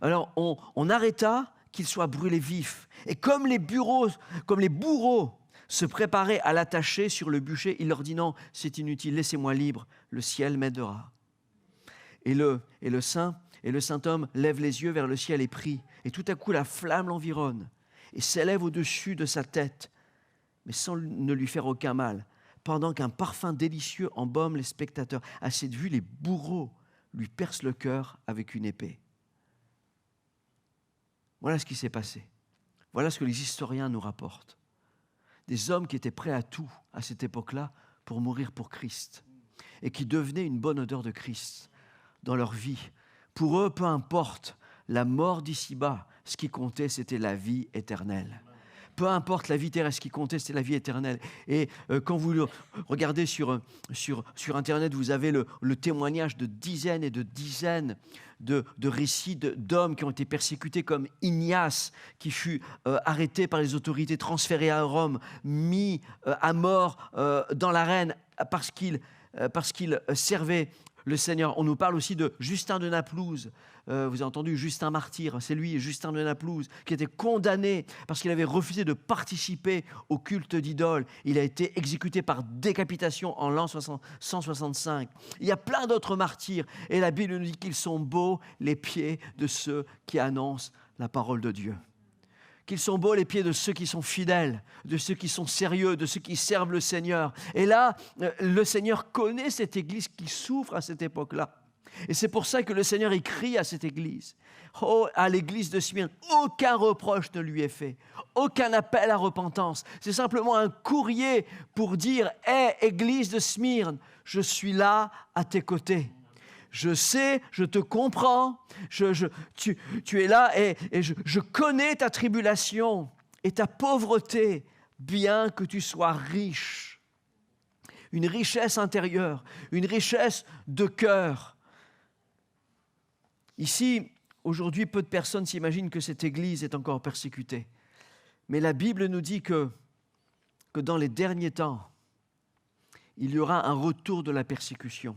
Speaker 2: Alors on arrêta qu'il soit brûlé vif. Et comme les bourreaux se préparaient à l'attacher sur le bûcher, il leur dit non, c'est inutile, laissez-moi libre, le ciel m'aidera. Et le saint homme lève les yeux vers le ciel et prie. Et tout à coup, la flamme l'environne et s'élève au-dessus de sa tête, mais sans ne lui faire aucun mal, pendant qu'un parfum délicieux embaume les spectateurs. À cette vue, les bourreaux lui percent le cœur avec une épée. Voilà ce qui s'est passé. Voilà ce que les historiens nous rapportent. Des hommes qui étaient prêts à tout à cette époque-là pour mourir pour Christ et qui devenaient une bonne odeur de Christ dans leur vie. Pour eux, peu importe la mort d'ici-bas, ce qui comptait, c'était la vie éternelle. Peu importe la vie terrestre, ce qui comptait, c'était la vie éternelle. Et quand vous regardez sur Internet, vous avez le témoignage de dizaines et de dizaines de récits d'hommes qui ont été persécutés, comme Ignace, qui fut arrêté par les autorités, transféré à Rome, mis à mort dans l'arène parce qu'il servait le Seigneur. On nous parle aussi de Justin de Naplouse. Vous avez entendu Justin Martyr, c'est lui, Justin de Naplouse, qui était condamné parce qu'il avait refusé de participer au culte d'idoles. Il a été exécuté par décapitation en l'an 165. Il y a plein d'autres martyrs et la Bible nous dit qu'ils sont beaux les pieds de ceux qui annoncent la parole de Dieu. Qu'ils sont beaux les pieds de ceux qui sont fidèles, de ceux qui sont sérieux, de ceux qui servent le Seigneur. Et là, le Seigneur connaît cette église qui souffre à cette époque-là. Et c'est pour ça que le Seigneur écrit à cette église, à l'église de Smyrne, aucun reproche ne lui est fait, aucun appel à repentance. C'est simplement un courrier pour dire « Hé, église de Smyrne, je suis là à tes côtés. Je sais, je te comprends, tu es là et je connais ta tribulation et ta pauvreté, bien que tu sois riche. » Une richesse intérieure, une richesse de cœur. Ici, aujourd'hui, peu de personnes s'imaginent que cette Église est encore persécutée. Mais la Bible nous dit que dans les derniers temps, il y aura un retour de la persécution.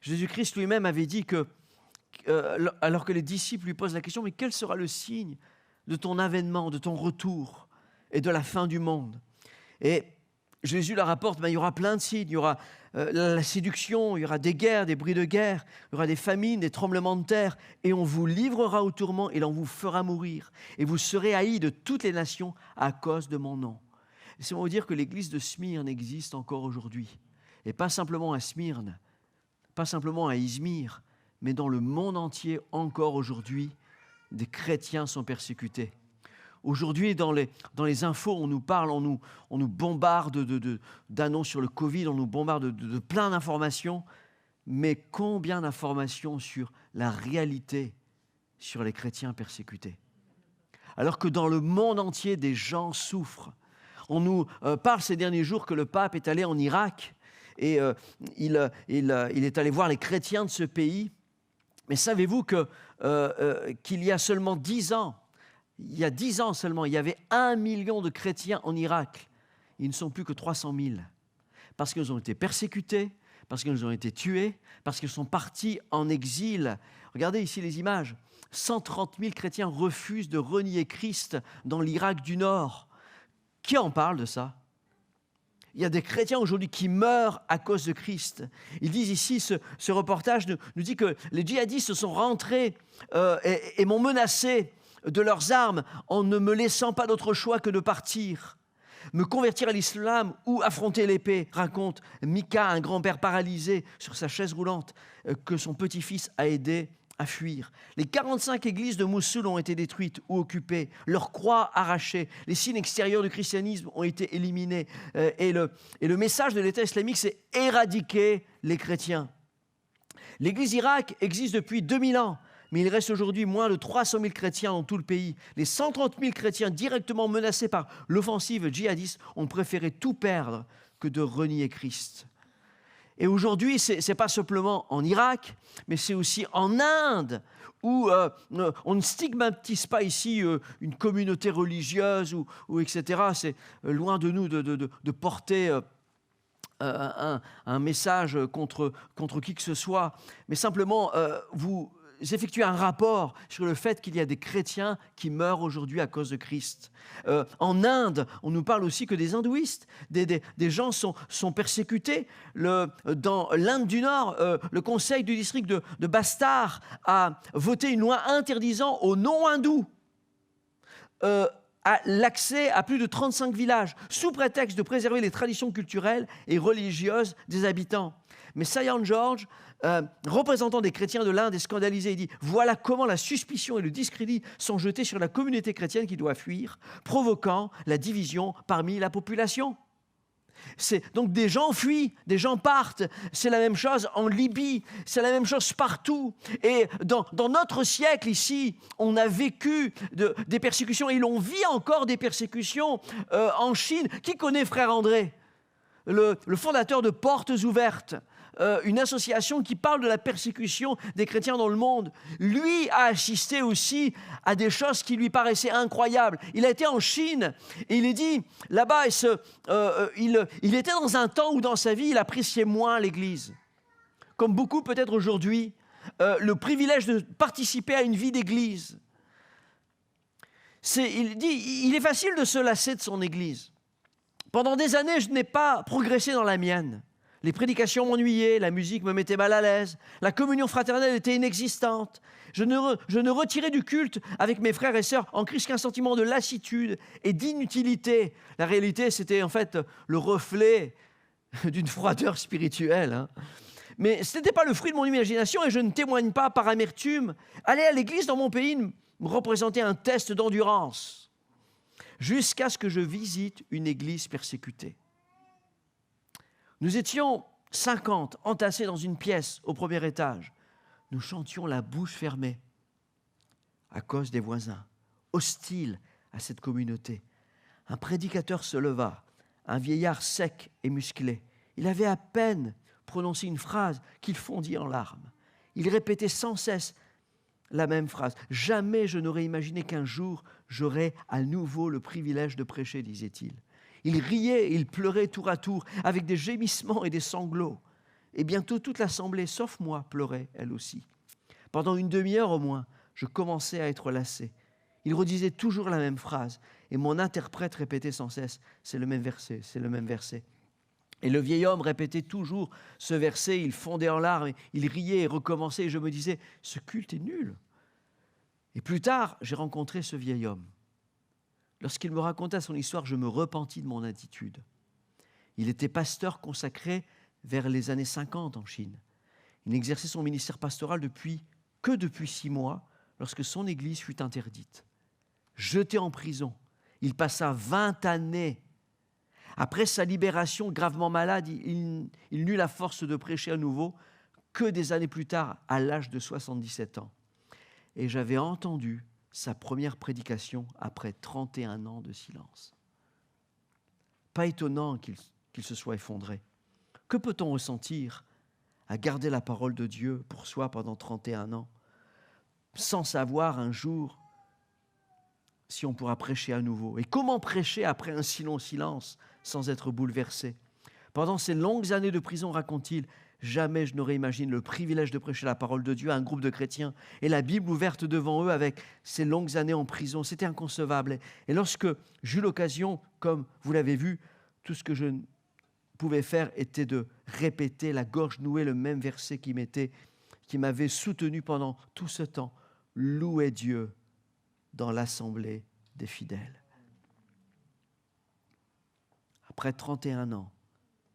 Speaker 2: Jésus-Christ lui-même avait dit que, alors que les disciples lui posent la question, mais quel sera le signe de ton avènement, de ton retour et de la fin du monde? Et Jésus leur rapporte, il y aura plein de signes, il y aura la séduction, il y aura des guerres, des bruits de guerre, il y aura des famines, des tremblements de terre, et on vous livrera au tourment et l'on vous fera mourir. Et vous serez haïs de toutes les nations à cause de mon nom. C'est pour vous dire que l'église de Smyrne existe encore aujourd'hui. Et pas simplement à Smyrne, pas simplement à Izmir, mais dans le monde entier, encore aujourd'hui, des chrétiens sont persécutés. Aujourd'hui, dans les infos, on nous parle, on nous bombarde d'annonces sur le Covid, on nous bombarde de plein d'informations, mais combien d'informations sur la réalité sur les chrétiens persécutés? Alors que dans le monde entier, des gens souffrent. On nous parle ces derniers jours que le pape est allé en Irak et il est allé voir les chrétiens de ce pays. Mais savez-vous qu'il y a seulement 10 ans, il y a 10 ans seulement, il y avait 1 million de chrétiens en Irak. Ils ne sont plus que 300 000. Parce qu'ils ont été persécutés, parce qu'ils ont été tués, parce qu'ils sont partis en exil. Regardez ici les images. 130 000 chrétiens refusent de renier Christ dans l'Irak du Nord. Qui en parle de ça? Il y a des chrétiens aujourd'hui qui meurent à cause de Christ. Ils disent ici, ce reportage nous dit que les djihadistes sont rentrés et m'ont menacé de leurs armes en ne me laissant pas d'autre choix que de partir. Me convertir à l'islam ou affronter l'épée, raconte Mika, un grand-père paralysé sur sa chaise roulante que son petit-fils a aidé à fuir. Les 45 églises de Mossoul ont été détruites ou occupées, leurs croix arrachées, les signes extérieurs du christianisme ont été éliminés et le message de l'État islamique, c'est éradiquer les chrétiens. L'Église Irak existe depuis 2000 ans, mais il reste aujourd'hui moins de 300 000 chrétiens dans tout le pays. Les 130 000 chrétiens directement menacés par l'offensive djihadiste ont préféré tout perdre que de renier Christ. Et aujourd'hui, ce n'est pas simplement en Irak, mais c'est aussi en Inde, où on ne stigmatise pas ici une communauté religieuse, ou etc. C'est loin de nous de porter un message contre qui que ce soit, mais simplement vous effectuez un rapport sur le fait qu'il y a des chrétiens qui meurent aujourd'hui à cause de Christ. En Inde, on nous parle aussi que des hindouistes, des gens sont persécutés. Dans l'Inde du Nord, le conseil du district de Bastar a voté une loi interdisant aux non-hindous l'accès à plus de 35 villages, sous prétexte de préserver les traditions culturelles et religieuses des habitants. Mais Sayan George, représentant des chrétiens de l'Inde, est scandalisé. Il dit « Voilà comment la suspicion et le discrédit sont jetés sur la communauté chrétienne qui doit fuir, provoquant la division parmi la population. » Donc des gens fuient, des gens partent. C'est la même chose en Libye, c'est la même chose partout. Et dans notre siècle ici, on a vécu des persécutions et l'on vit encore des persécutions en Chine. Qui connaît Frère André, le fondateur de Portes Ouvertes, une association qui parle de la persécution des chrétiens dans le monde. Lui a assisté aussi à des choses qui lui paraissaient incroyables. Il a été en Chine et il est dit, là-bas, il était dans un temps où dans sa vie, il appréciait moins l'Église. Comme beaucoup peut-être aujourd'hui, le privilège de participer à une vie d'Église. Il dit, il est facile de se lasser de son Église. Pendant des années, je n'ai pas progressé dans la mienne. Les prédications m'ennuyaient, la musique me mettait mal à l'aise, la communion fraternelle était inexistante. Je ne retirais du culte avec mes frères et sœurs en Christ qu'un sentiment de lassitude et d'inutilité. La réalité, c'était en fait le reflet d'une froideur spirituelle. Hein. Mais ce n'était pas le fruit de mon imagination et je ne témoigne pas par amertume. Aller à l'église dans mon pays me représentait un test d'endurance, jusqu'à ce que je visite une église persécutée. Nous étions 50 entassés dans une pièce au premier étage. Nous chantions la bouche fermée à cause des voisins, hostiles à cette communauté. Un prédicateur se leva, un vieillard sec et musclé. Il avait à peine prononcé une phrase qu'il fondit en larmes. Il répétait sans cesse la même phrase. « Jamais je n'aurais imaginé qu'un jour j'aurais à nouveau le privilège de prêcher », disait-il. Il riait et il pleurait tour à tour, avec des gémissements et des sanglots. Et bientôt toute l'assemblée, sauf moi, pleurait elle aussi. Pendant une demi-heure au moins, je commençais à être lassé. Il redisait toujours la même phrase, et mon interprète répétait sans cesse « c'est le même verset, c'est le même verset ». Et le vieil homme répétait toujours ce verset, il fondait en larmes, il riait et recommençait, et je me disais « ce culte est nul ». Et plus tard, j'ai rencontré ce vieil homme. Lorsqu'il me raconta son histoire, je me repentis de mon attitude. Il était pasteur consacré vers les années 50 en Chine. Il n'exerçait son ministère pastoral depuis 6 mois, lorsque son église fut interdite. Jeté en prison, il passa 20 années. Après sa libération, gravement malade, il n'eut la force de prêcher à nouveau que des années plus tard, à l'âge de 77 ans. Et j'avais entendu sa première prédication après 31 ans de silence. Pas étonnant qu'il se soit effondré. Que peut-on ressentir à garder la parole de Dieu pour soi pendant 31 ans, sans savoir un jour si on pourra prêcher à nouveau? Et comment prêcher après un si long silence sans être bouleversé? Pendant ces longues années de prison, raconte-t-il, jamais je n'aurais imaginé le privilège de prêcher la parole de Dieu à un groupe de chrétiens et la Bible ouverte devant eux avec ces longues années en prison. C'était inconcevable. Et lorsque j'eus l'occasion, comme vous l'avez vu, tout ce que je pouvais faire était de répéter la gorge nouée le même verset qui m'avait soutenu pendant tout ce temps. Louez Dieu dans l'assemblée des fidèles. Après 31 ans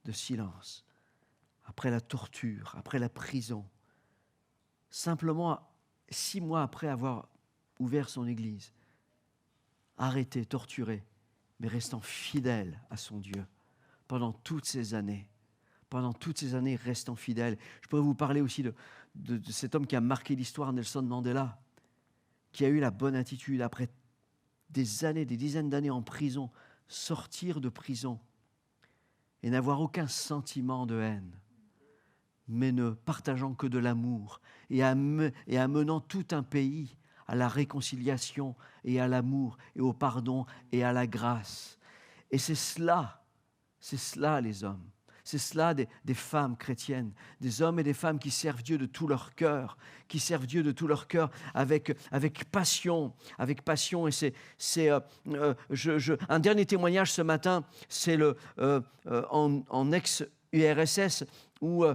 Speaker 2: de silence, après la torture, après la prison, simplement 6 mois après avoir ouvert son église, arrêté, torturé, mais restant fidèle à son Dieu pendant toutes ces années. Pendant toutes ces années, restant fidèle. Je pourrais vous parler aussi de cet homme qui a marqué l'histoire, Nelson Mandela, qui a eu la bonne attitude après des années, des dizaines d'années en prison, sortir de prison et n'avoir aucun sentiment de haine, mais ne partageant que de l'amour et amenant tout un pays à la réconciliation et à l'amour et au pardon et à la grâce. Et c'est cela les hommes. C'est cela des femmes chrétiennes, des hommes et des femmes qui servent Dieu de tout leur cœur, avec passion. Et c'est un dernier témoignage ce matin, c'est en ex-URSS où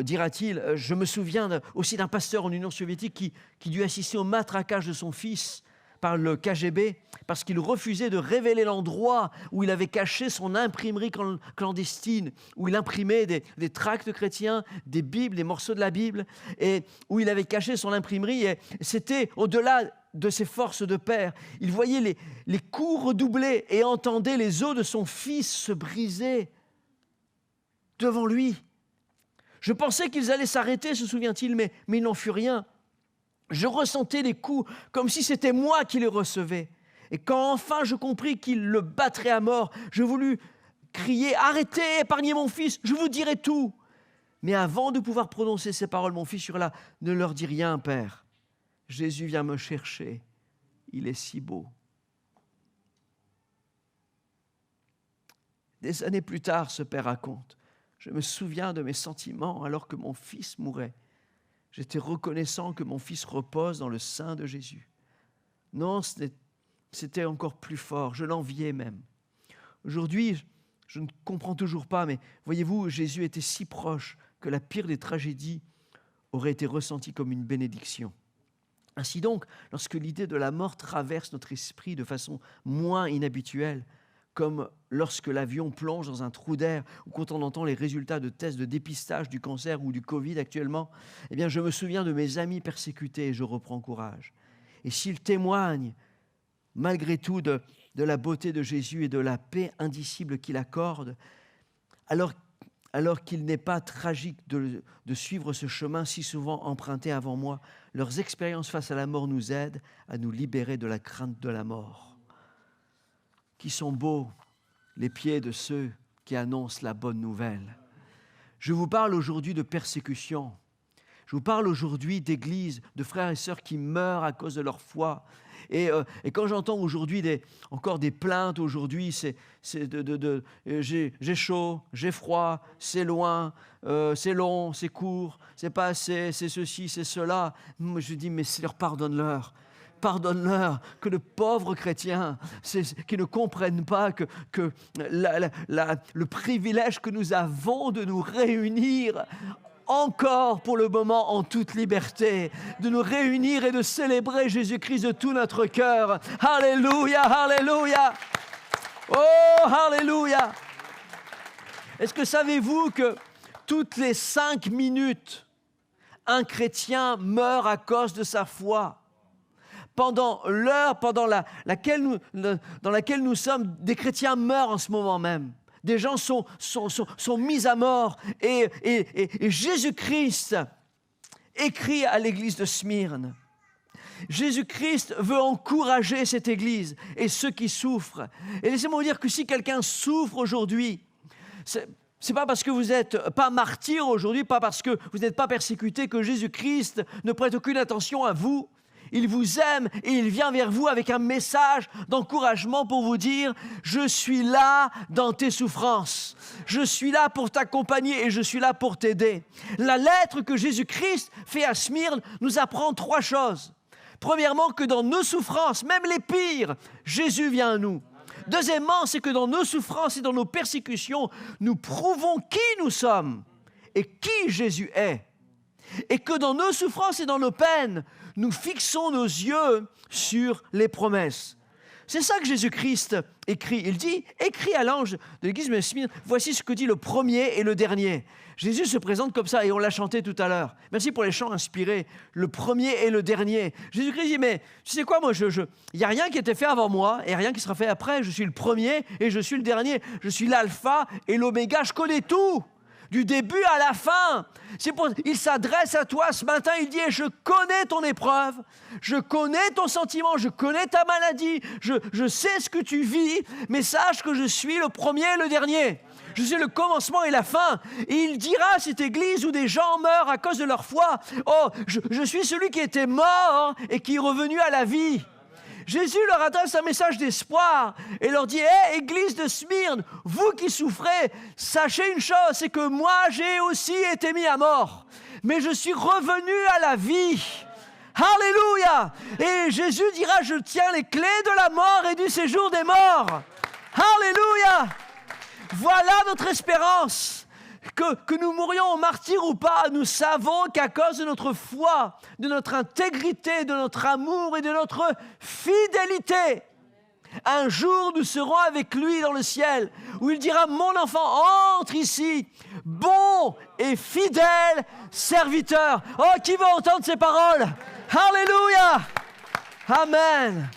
Speaker 2: dira-t-il, je me souviens aussi d'un pasteur en Union soviétique qui dut assister au matraquage de son fils par le KGB parce qu'il refusait de révéler l'endroit où il avait caché son imprimerie clandestine, où il imprimait des tracts chrétiens, des Bibles, des morceaux de la Bible, et où il avait caché son imprimerie. Et c'était au-delà de ses forces de père. Il voyait les coups redoubler et entendait les os de son fils se briser devant lui. Je pensais qu'ils allaient s'arrêter, se souvient-il, mais il n'en fut rien. Je ressentais les coups comme si c'était moi qui les recevais. Et quand enfin je compris qu'il le battrait à mort, je voulus crier « Arrêtez, épargnez mon fils, je vous dirai tout !» Mais avant de pouvoir prononcer ces paroles, mon fils hurla « Ne leur dis rien, Père. Jésus vient me chercher. Il est si beau. » Des années plus tard, ce père raconte, je me souviens de mes sentiments alors que mon fils mourait. J'étais reconnaissant que mon fils repose dans le sein de Jésus. Non, c'était encore plus fort, je l'enviais même. Aujourd'hui, je ne comprends toujours pas, mais voyez-vous, Jésus était si proche que la pire des tragédies aurait été ressentie comme une bénédiction. Ainsi donc, lorsque l'idée de la mort traverse notre esprit de façon moins inhabituelle, comme lorsque l'avion plonge dans un trou d'air ou quand on entend les résultats de tests de dépistage du cancer ou du Covid actuellement, eh bien, je me souviens de mes amis persécutés et je reprends courage. Et s'ils témoignent, malgré tout, de la beauté de Jésus et de la paix indicible qu'il accorde, alors qu'il n'est pas tragique de suivre ce chemin si souvent emprunté avant moi, leurs expériences face à la mort nous aident à nous libérer de la crainte de la mort. Qui sont beaux les pieds de ceux qui annoncent la bonne nouvelle. Je vous parle aujourd'hui de persécution. Je vous parle aujourd'hui d'églises, de frères et sœurs qui meurent à cause de leur foi. Et quand j'entends aujourd'hui encore des plaintes aujourd'hui, c'est j'ai chaud, j'ai froid, c'est loin, c'est long, c'est court, c'est pas assez, c'est ceci, c'est cela. Moi, je dis, mais Seigneur, pardonne-leur. Pardonne-leur, que de pauvres chrétiens qui ne comprennent pas que le privilège que nous avons de nous réunir encore pour le moment en toute liberté, de nous réunir et de célébrer Jésus-Christ de tout notre cœur. Alléluia, alléluia. Oh, alléluia. Est-ce que savez-vous que toutes les 5 minutes, un chrétien meurt à cause de sa foi? Pendant l'heure dans laquelle nous sommes, des chrétiens meurent en ce moment même. Des gens sont mis à mort. Et Jésus-Christ écrit à l'église de Smyrne. Jésus-Christ veut encourager cette église et ceux qui souffrent. Et laissez-moi vous dire que si quelqu'un souffre aujourd'hui, c'est pas parce que vous n'êtes pas martyr aujourd'hui, pas parce que vous n'êtes pas persécuté que Jésus-Christ ne prête aucune attention à vous. Il vous aime et il vient vers vous avec un message d'encouragement pour vous dire « Je suis là dans tes souffrances. Je suis là pour t'accompagner et je suis là pour t'aider. » La lettre que Jésus-Christ fait à Smyrne nous apprend 3 choses. Premièrement, que dans nos souffrances, même les pires, Jésus vient à nous. Deuxièmement, c'est que dans nos souffrances et dans nos persécutions, nous prouvons qui nous sommes et qui Jésus est. Et que dans nos souffrances et dans nos peines, nous fixons nos yeux sur les promesses. C'est ça que Jésus-Christ écrit. Il dit, écrit à l'ange de l'église de Smyrne, voici ce que dit le premier et le dernier. Jésus se présente comme ça et on l'a chanté tout à l'heure. Merci pour les chants inspirés, le premier et le dernier. Jésus-Christ dit, mais tu sais quoi, moi, il n'y a rien qui a été fait avant moi et rien qui sera fait après. Je suis le premier et je suis le dernier. Je suis l'alpha et l'oméga, je connais tout. Du début à la fin. Il s'adresse à toi ce matin, il dit, je connais ton épreuve, je connais ton sentiment, je connais ta maladie, je sais ce que tu vis, mais sache que je suis le premier et le dernier. Je suis le commencement et la fin. Et il dira à cette église où des gens meurent à cause de leur foi, oh, je suis celui qui était mort et qui est revenu à la vie. Jésus leur adresse un message d'espoir et leur dit, hé, église de Smyrne, vous qui souffrez, sachez une chose, c'est que moi, j'ai aussi été mis à mort, mais je suis revenu à la vie. Alléluia! Et Jésus dira, je tiens les clés de la mort et du séjour des morts. Alléluia! Voilà notre espérance. Que nous mourions en martyrs ou pas, nous savons qu'à cause de notre foi, de notre intégrité, de notre amour et de notre fidélité, un jour nous serons avec lui dans le ciel, où il dira, mon enfant, entre ici, bon et fidèle serviteur. Oh, qui veut entendre ces paroles? Alléluia! Amen,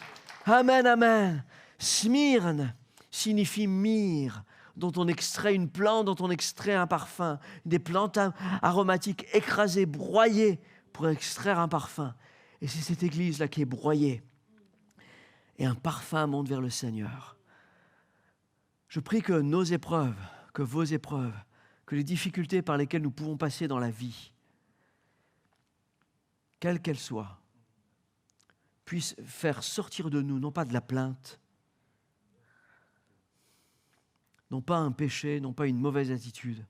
Speaker 2: amen, amen. Smyrne signifie myrrhe, dont on extrait une plante, dont on extrait un parfum, des plantes aromatiques écrasées, broyées pour extraire un parfum. Et c'est cette église-là qui est broyée. Et un parfum monte vers le Seigneur. Je prie que nos épreuves, que vos épreuves, que les difficultés par lesquelles nous pouvons passer dans la vie, quelles qu'elles soient, puissent faire sortir de nous, non pas de la plainte, non pas un péché, non pas une mauvaise attitude,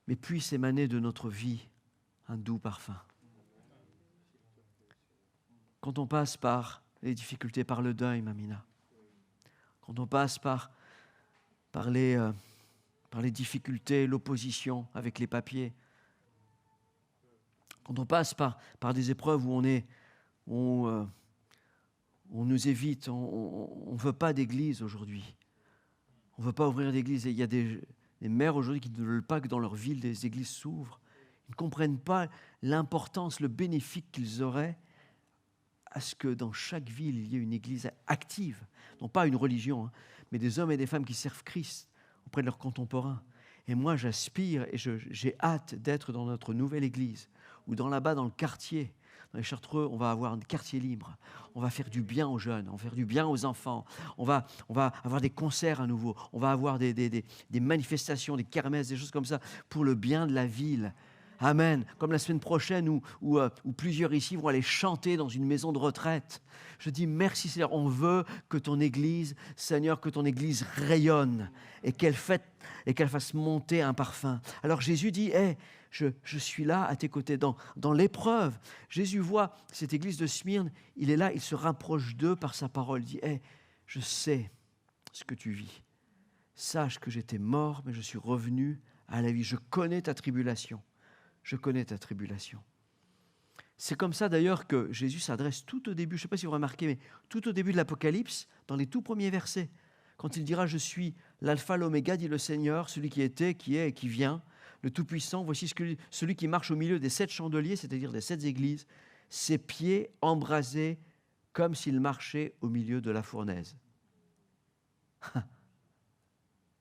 Speaker 2: mais puisse émaner de notre vie un doux parfum. Quand on passe par les difficultés, par le deuil, Mamina, quand on passe par les difficultés, l'opposition avec les papiers, quand on passe par des épreuves où on nous évite, on ne veut pas d'église aujourd'hui, on ne veut pas ouvrir d'église. Et il y a des mères aujourd'hui qui ne veulent pas que dans leur ville des églises s'ouvrent. Ils ne comprennent pas l'importance, le bénéfice qu'ils auraient à ce que dans chaque ville, il y ait une église active. Non pas une religion, mais des hommes et des femmes qui servent Christ auprès de leurs contemporains. Et moi, j'aspire et j'ai hâte d'être dans notre nouvelle église, ou là-bas dans le quartier. Dans les Chartreux, on va avoir un quartier libre. On va faire du bien aux jeunes, on va faire du bien aux enfants. On va avoir des concerts à nouveau. On va avoir des manifestations, des kermesses, des choses comme ça pour le bien de la ville. Amen. Comme la semaine prochaine où plusieurs ici vont aller chanter dans une maison de retraite. Je dis merci Seigneur, on veut que ton Église, Seigneur, que ton Église rayonne et qu'elle fasse monter un parfum. Alors Jésus dit, hey, je suis là à tes côtés dans l'épreuve. Jésus voit cette Église de Smyrne, il est là, il se rapproche d'eux par sa parole. Il dit, hey, je sais ce que tu vis. Sache que j'étais mort, mais je suis revenu à la vie. Je connais ta tribulation. Je connais ta tribulation. C'est comme ça d'ailleurs que Jésus s'adresse tout au début, je ne sais pas si vous remarquez, mais tout au début de l'Apocalypse, dans les tout premiers versets, quand il dira « Je suis l'alpha, l'oméga, dit le Seigneur, celui qui était, qui est et qui vient, le Tout-Puissant, voici celui qui marche au milieu des 7 chandeliers, c'est-à-dire des 7 églises, ses pieds embrasés comme s'il marchait au milieu de la fournaise. »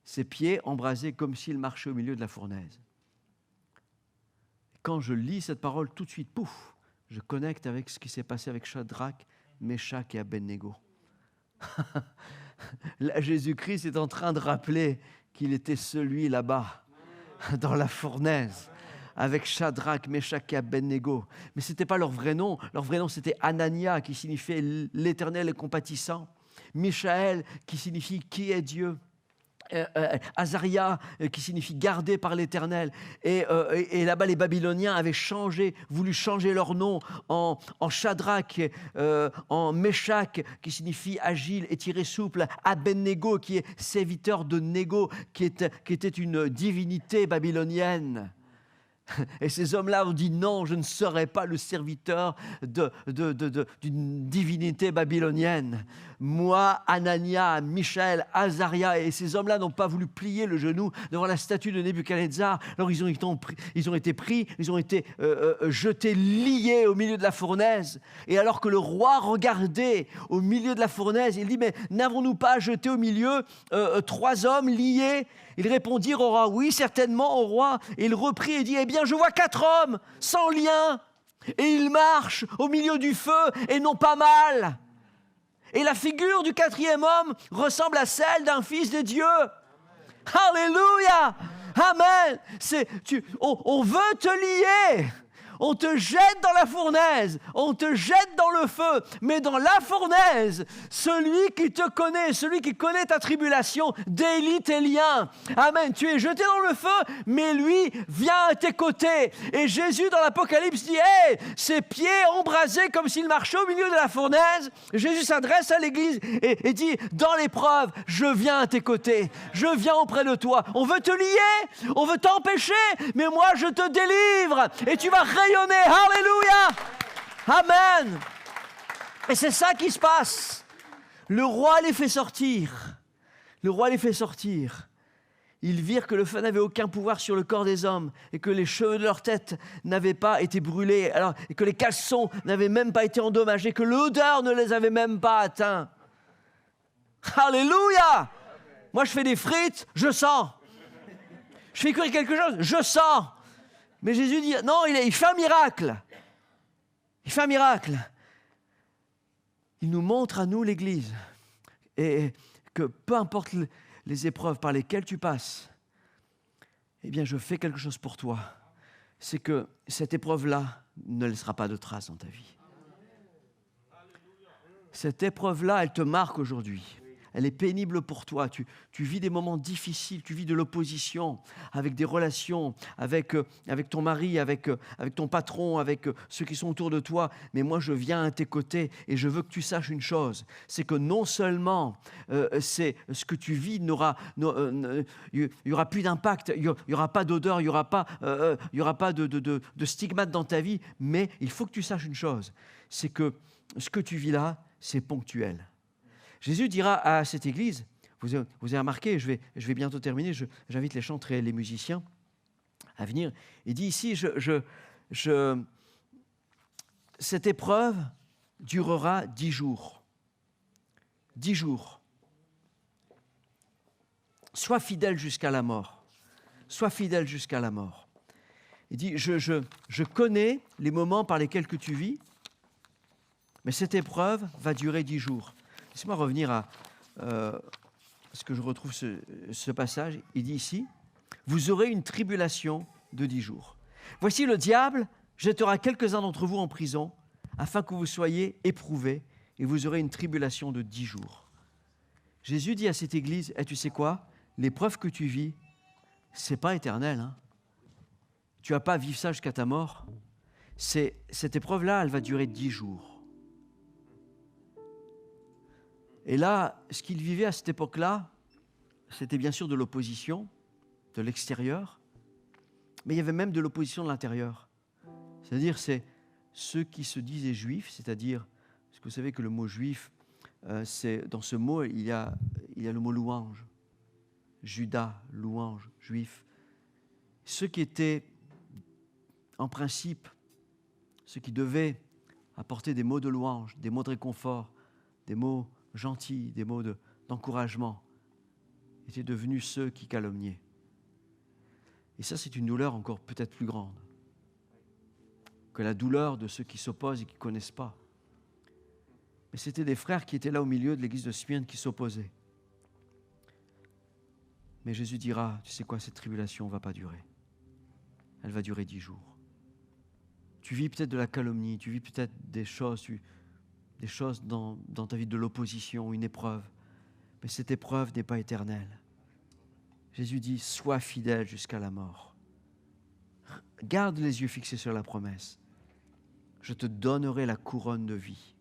Speaker 2: Ses pieds embrasés comme s'il marchait au milieu de la fournaise. Quand je lis cette parole, tout de suite, pouf, je connecte avec ce qui s'est passé avec Shadrach, Meshach et Abednego. Là, Jésus-Christ est en train de rappeler qu'il était celui là-bas, dans la fournaise, avec Shadrach, Meshach et Abednego. Mais ce n'était pas leur vrai nom. Leur vrai nom, c'était Anania, qui signifiait l'Éternel est compatissant. Michaël, qui signifie qui est Dieu. Azaria, qui signifie gardé par l'Éternel. Et là-bas, les Babyloniens avaient voulu changer leur nom en Shadrach, en Meshach, qui signifie agile, étiré, souple, Abednego, qui est serviteur de Négo, qui était une divinité babylonienne. Et ces hommes-là ont dit non, je ne serai pas le serviteur d'une divinité babylonienne. Moi, Anania, Michaël, Azaria, et ces hommes-là n'ont pas voulu plier le genou devant la statue de Nebuchadnezzar. Alors ils ont été pris, ils ont été jetés, liés au milieu de la fournaise. Et alors que le roi regardait au milieu de la fournaise, il dit, mais n'avons-nous pas jeté au milieu 3 hommes liés? Ils répondirent au roi, oui, certainement au roi. Et il reprit et dit, eh bien, je vois 4 hommes sans lien, et ils marchent au milieu du feu et n'ont pas mal. Et la figure du 4e homme ressemble à celle d'un fils de Dieu. Alléluia! Amen! On veut te lier. On te jette dans la fournaise, on te jette dans le feu, mais dans la fournaise, celui qui te connaît, celui qui connaît ta tribulation, délie tes liens. Amen. Tu es jeté dans le feu, mais lui vient à tes côtés. Et Jésus, dans l'Apocalypse, dit, hey, ses pieds embrasés comme s'il marchait au milieu de la fournaise. Jésus s'adresse à l'Église et dit, dans l'épreuve, je viens à tes côtés, je viens auprès de toi. On veut te lier, on veut t'empêcher, mais moi je te délivre et tu vas rayonner. Alléluia! Amen! Et c'est ça qui se passe. Le roi les fait sortir. Le roi les fait sortir. Ils virent que le feu n'avait aucun pouvoir sur le corps des hommes et que les cheveux de leur tête n'avaient pas été brûlés, et que les caleçons n'avaient même pas été endommagés, que l'odeur ne les avait même pas atteints. Alléluia! Moi, je fais des frites, je sens. Je fais cuire quelque chose, je sens. Mais Jésus dit, non, il fait un miracle. Il fait un miracle. Il nous montre à nous, l'Église, et que peu importe les épreuves par lesquelles tu passes, eh bien, je fais quelque chose pour toi. C'est que cette épreuve-là ne laissera pas de traces dans ta vie. Cette épreuve-là, elle te marque aujourd'hui. Elle est pénible pour toi. Tu vis des moments difficiles, tu vis de l'opposition avec des relations, avec ton mari, avec ton patron, avec ceux qui sont autour de toi. Mais moi, je viens à tes côtés et je veux que tu saches une chose. C'est que non seulement c'est ce que tu vis il n'y aura plus d'impact, il n'y aura pas d'odeur, il n'y aura pas de stigmate dans ta vie, mais il faut que tu saches une chose. C'est que ce que tu vis là, c'est ponctuel. Jésus dira à cette église, vous avez remarqué, je vais bientôt terminer, j'invite les chantres et les musiciens à venir. Il dit ici, cette épreuve durera 10 jours. 10 jours. Sois fidèle jusqu'à la mort. Sois fidèle jusqu'à la mort. Il dit, je connais les moments par lesquels que tu vis, mais cette épreuve va durer 10 jours. Laissez-moi revenir à ce que je retrouve ce passage. Il dit ici, vous aurez une tribulation de 10 jours. Voici le diable jettera quelques-uns d'entre vous en prison afin que vous soyez éprouvés et vous aurez une tribulation de 10 jours. Jésus dit à cette église, tu sais quoi? L'épreuve que tu vis, c'est pas éternel. Hein? Tu vas pas vivre ça jusqu'à ta mort. Cette épreuve-là, elle va durer 10 jours. Et là, ce qu'il vivait à cette époque-là, c'était bien sûr de l'opposition, de l'extérieur, mais il y avait même de l'opposition de l'intérieur. C'est-à-dire, c'est ceux qui se disaient juifs, c'est-à-dire, parce que vous savez que le mot juif, dans ce mot, il y a le mot louange. Judas, louange, juif. Ceux qui étaient, en principe, ceux qui devaient apporter des mots de louange, des mots de réconfort, des mots gentils, des mots d'encouragement, étaient devenus ceux qui calomniaient. Et ça, c'est une douleur encore peut-être plus grande que la douleur de ceux qui s'opposent et qui ne connaissent pas. Mais c'était des frères qui étaient là au milieu de l'église de Smyrne qui s'opposaient. Mais Jésus dira, tu sais quoi, cette tribulation ne va pas durer. Elle va durer 10 jours. Tu vis peut-être de la calomnie, tu vis peut-être des choses dans ta vie, de l'opposition, une épreuve. Mais cette épreuve n'est pas éternelle. Jésus dit, sois fidèle jusqu'à la mort. Garde les yeux fixés sur la promesse. Je te donnerai la couronne de vie.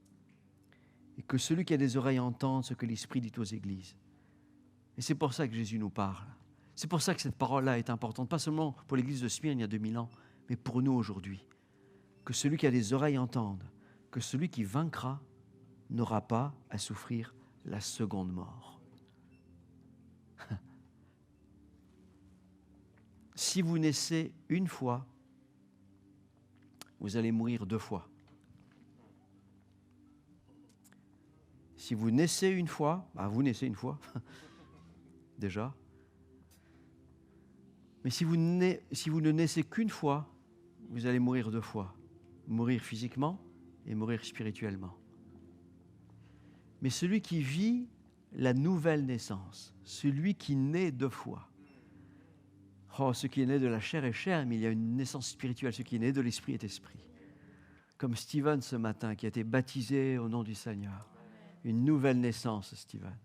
Speaker 2: Et que celui qui a des oreilles entende ce que l'Esprit dit aux églises. Et c'est pour ça que Jésus nous parle. C'est pour ça que cette parole-là est importante, pas seulement pour l'église de Smyrne il y a 2000 ans, mais pour nous aujourd'hui. Que celui qui a des oreilles entende, que celui qui vaincra n'aura pas à souffrir la seconde mort. Si vous naissez une fois, vous allez mourir 2 fois. Si vous naissez une fois, vous naissez une fois, déjà. Mais si vous ne naissez qu'une fois, vous allez mourir 2 fois. Mourir physiquement et mourir spirituellement. Mais celui qui vit la nouvelle naissance, celui qui naît 2 fois, ce qui est né de la chair est chair, mais il y a une naissance spirituelle. Ce qui est né de l'esprit est esprit. Comme Steven ce matin, qui a été baptisé au nom du Seigneur. Une nouvelle naissance, Steven.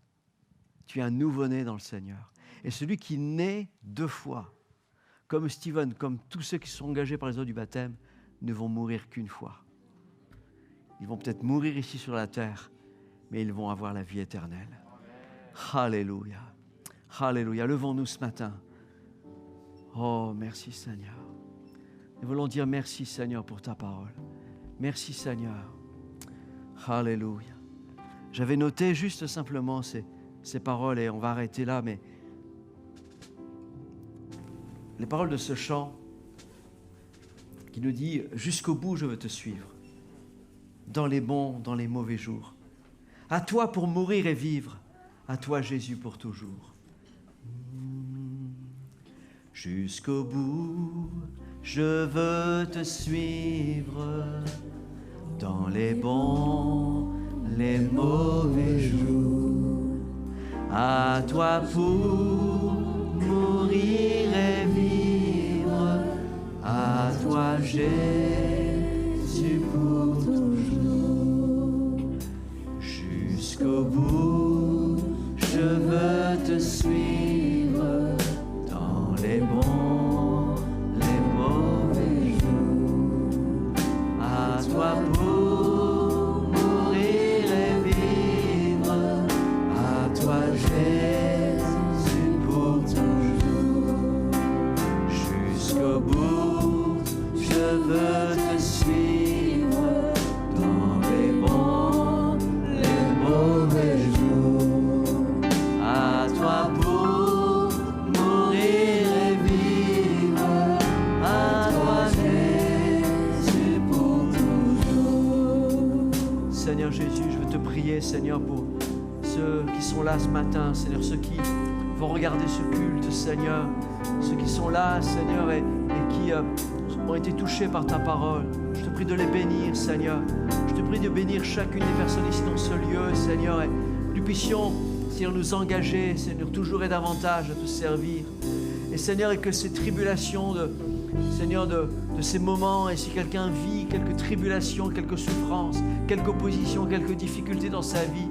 Speaker 2: Tu es un nouveau-né dans le Seigneur. Et celui qui naît 2 fois, comme Steven, comme tous ceux qui sont engagés par les eaux du baptême, ne vont mourir qu'une fois. Ils vont peut-être mourir ici sur la terre, mais ils vont avoir la vie éternelle. Alléluia. Alléluia. Levons-nous ce matin. Oh, merci Seigneur. Nous voulons dire merci Seigneur pour ta parole. Merci Seigneur. Alléluia. J'avais noté juste simplement ces paroles et on va arrêter là, mais les paroles de ce chant qui nous dit « Jusqu'au bout, je veux te suivre, dans les bons, dans les mauvais jours. À toi pour mourir et vivre, à toi Jésus pour toujours. Jusqu'au bout, je veux te suivre, dans les bons, les mauvais jours. À toi pour mourir et vivre, à toi Jésus pour toujours. Jusqu'au bout, je veux te suivre, dans les bons, les mauvais jours. À toi pour mourir et vivre, à toi Jésus pour toujours. Jusqu'au bout, je veux te suivre, dans les bons, les mauvais jours. À toi pour mourir et vivre, à toi Jésus pour toujours. Seigneur Jésus, je veux te prier, Seigneur, pour ceux qui sont là ce matin, Seigneur, ceux qui vont regarder ce culte, Seigneur, ceux qui sont là, Seigneur, et qui ont été touchés par ta parole. Je te prie de les bénir, Seigneur. Je te prie de bénir chacune des personnes ici dans ce lieu, Seigneur, et que nous puissions, Seigneur, nous engager, Seigneur, toujours et davantage à te servir. Et Seigneur, et que ces tribulations, Seigneur, de ces moments, et si quelqu'un vit quelques tribulations, quelques souffrances, quelques oppositions, quelques difficultés dans sa vie,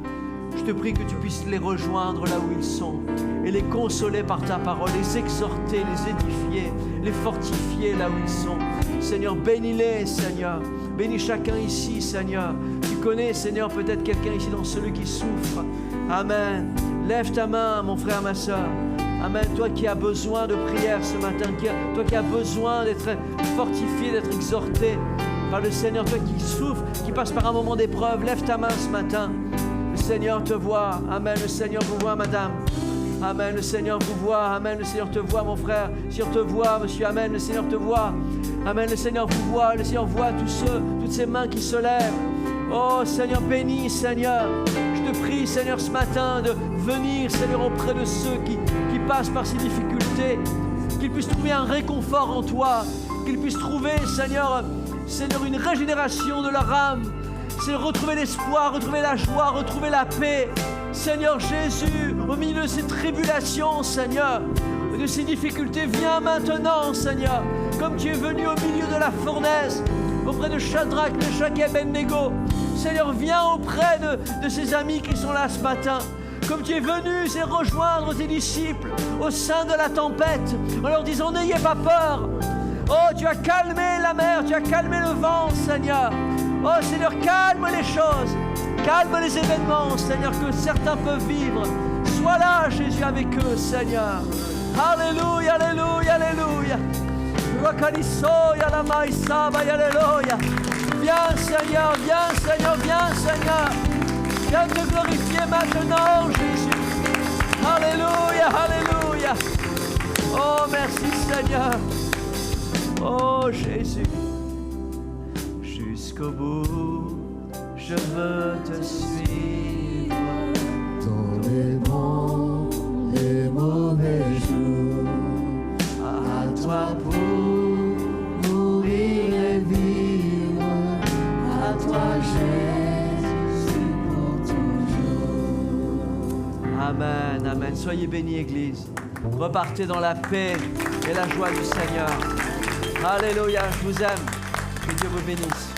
Speaker 2: je te prie que tu puisses les rejoindre là où ils sont et les consoler par ta parole, les exhorter, les édifier, les fortifier là où ils sont. Seigneur, bénis-les, Seigneur. Bénis chacun ici, Seigneur. Tu connais, Seigneur, peut-être quelqu'un ici dans celui qui souffre. Amen. Lève ta main, mon frère, ma soeur. Amen. Toi qui as besoin de prière ce matin, toi qui as besoin d'être fortifié, d'être exhorté par le Seigneur, toi qui souffres, qui passe par un moment d'épreuve, lève ta main ce matin. Le Seigneur te voit. Amen. Le Seigneur vous voit, madame. Amen. Le Seigneur vous voit. Amen. Le Seigneur te voit, mon frère. Le Seigneur te voit, monsieur. Amen. Le Seigneur te voit. Amen. Le Seigneur vous voit. Le Seigneur voit toutes ces mains qui se lèvent. Oh, Seigneur, bénis, Seigneur. Je te prie, Seigneur, ce matin de venir, Seigneur, auprès de ceux qui passent par ces difficultés. Qu'ils puissent trouver un réconfort en toi. Qu'ils puissent trouver, Seigneur, une régénération de leur âme. Seigneur, retrouver l'espoir, retrouver la joie, retrouver la paix. Seigneur Jésus, au milieu de ces tribulations, Seigneur, de ces difficultés, viens maintenant, Seigneur, comme tu es venu au milieu de la fournaise, auprès de Shadrach, Meshach et Abednego. Seigneur, viens auprès de ces amis qui sont là ce matin. comme tu es venu et rejoindre tes disciples au sein de la tempête, en leur disant n'ayez pas peur. Oh, tu as calmé la mer, tu as calmé le vent, Seigneur. Oh Seigneur, calme les choses, calme les événements, Seigneur, que certains peuvent vivre. Sois là, Jésus, avec eux, Seigneur. Alléluia, alléluia, alléluia. Viens, Seigneur, viens, Seigneur, viens, Seigneur. Viens te glorifier maintenant, Jésus. Alléluia, alléluia. Oh, merci, Seigneur. Oh, Jésus. Jusqu'au bout, je veux te suivre.
Speaker 3: Dans les bons, les mauvais jours,
Speaker 2: À toi pour
Speaker 3: mourir et vivre, à toi Jésus pour toujours.
Speaker 2: Amen, amen. Soyez bénis, Église. Repartez dans la paix et la joie du Seigneur. Alléluia, je vous aime. Que Dieu vous bénisse.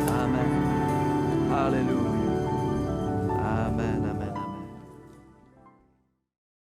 Speaker 2: Amen. Alléluia.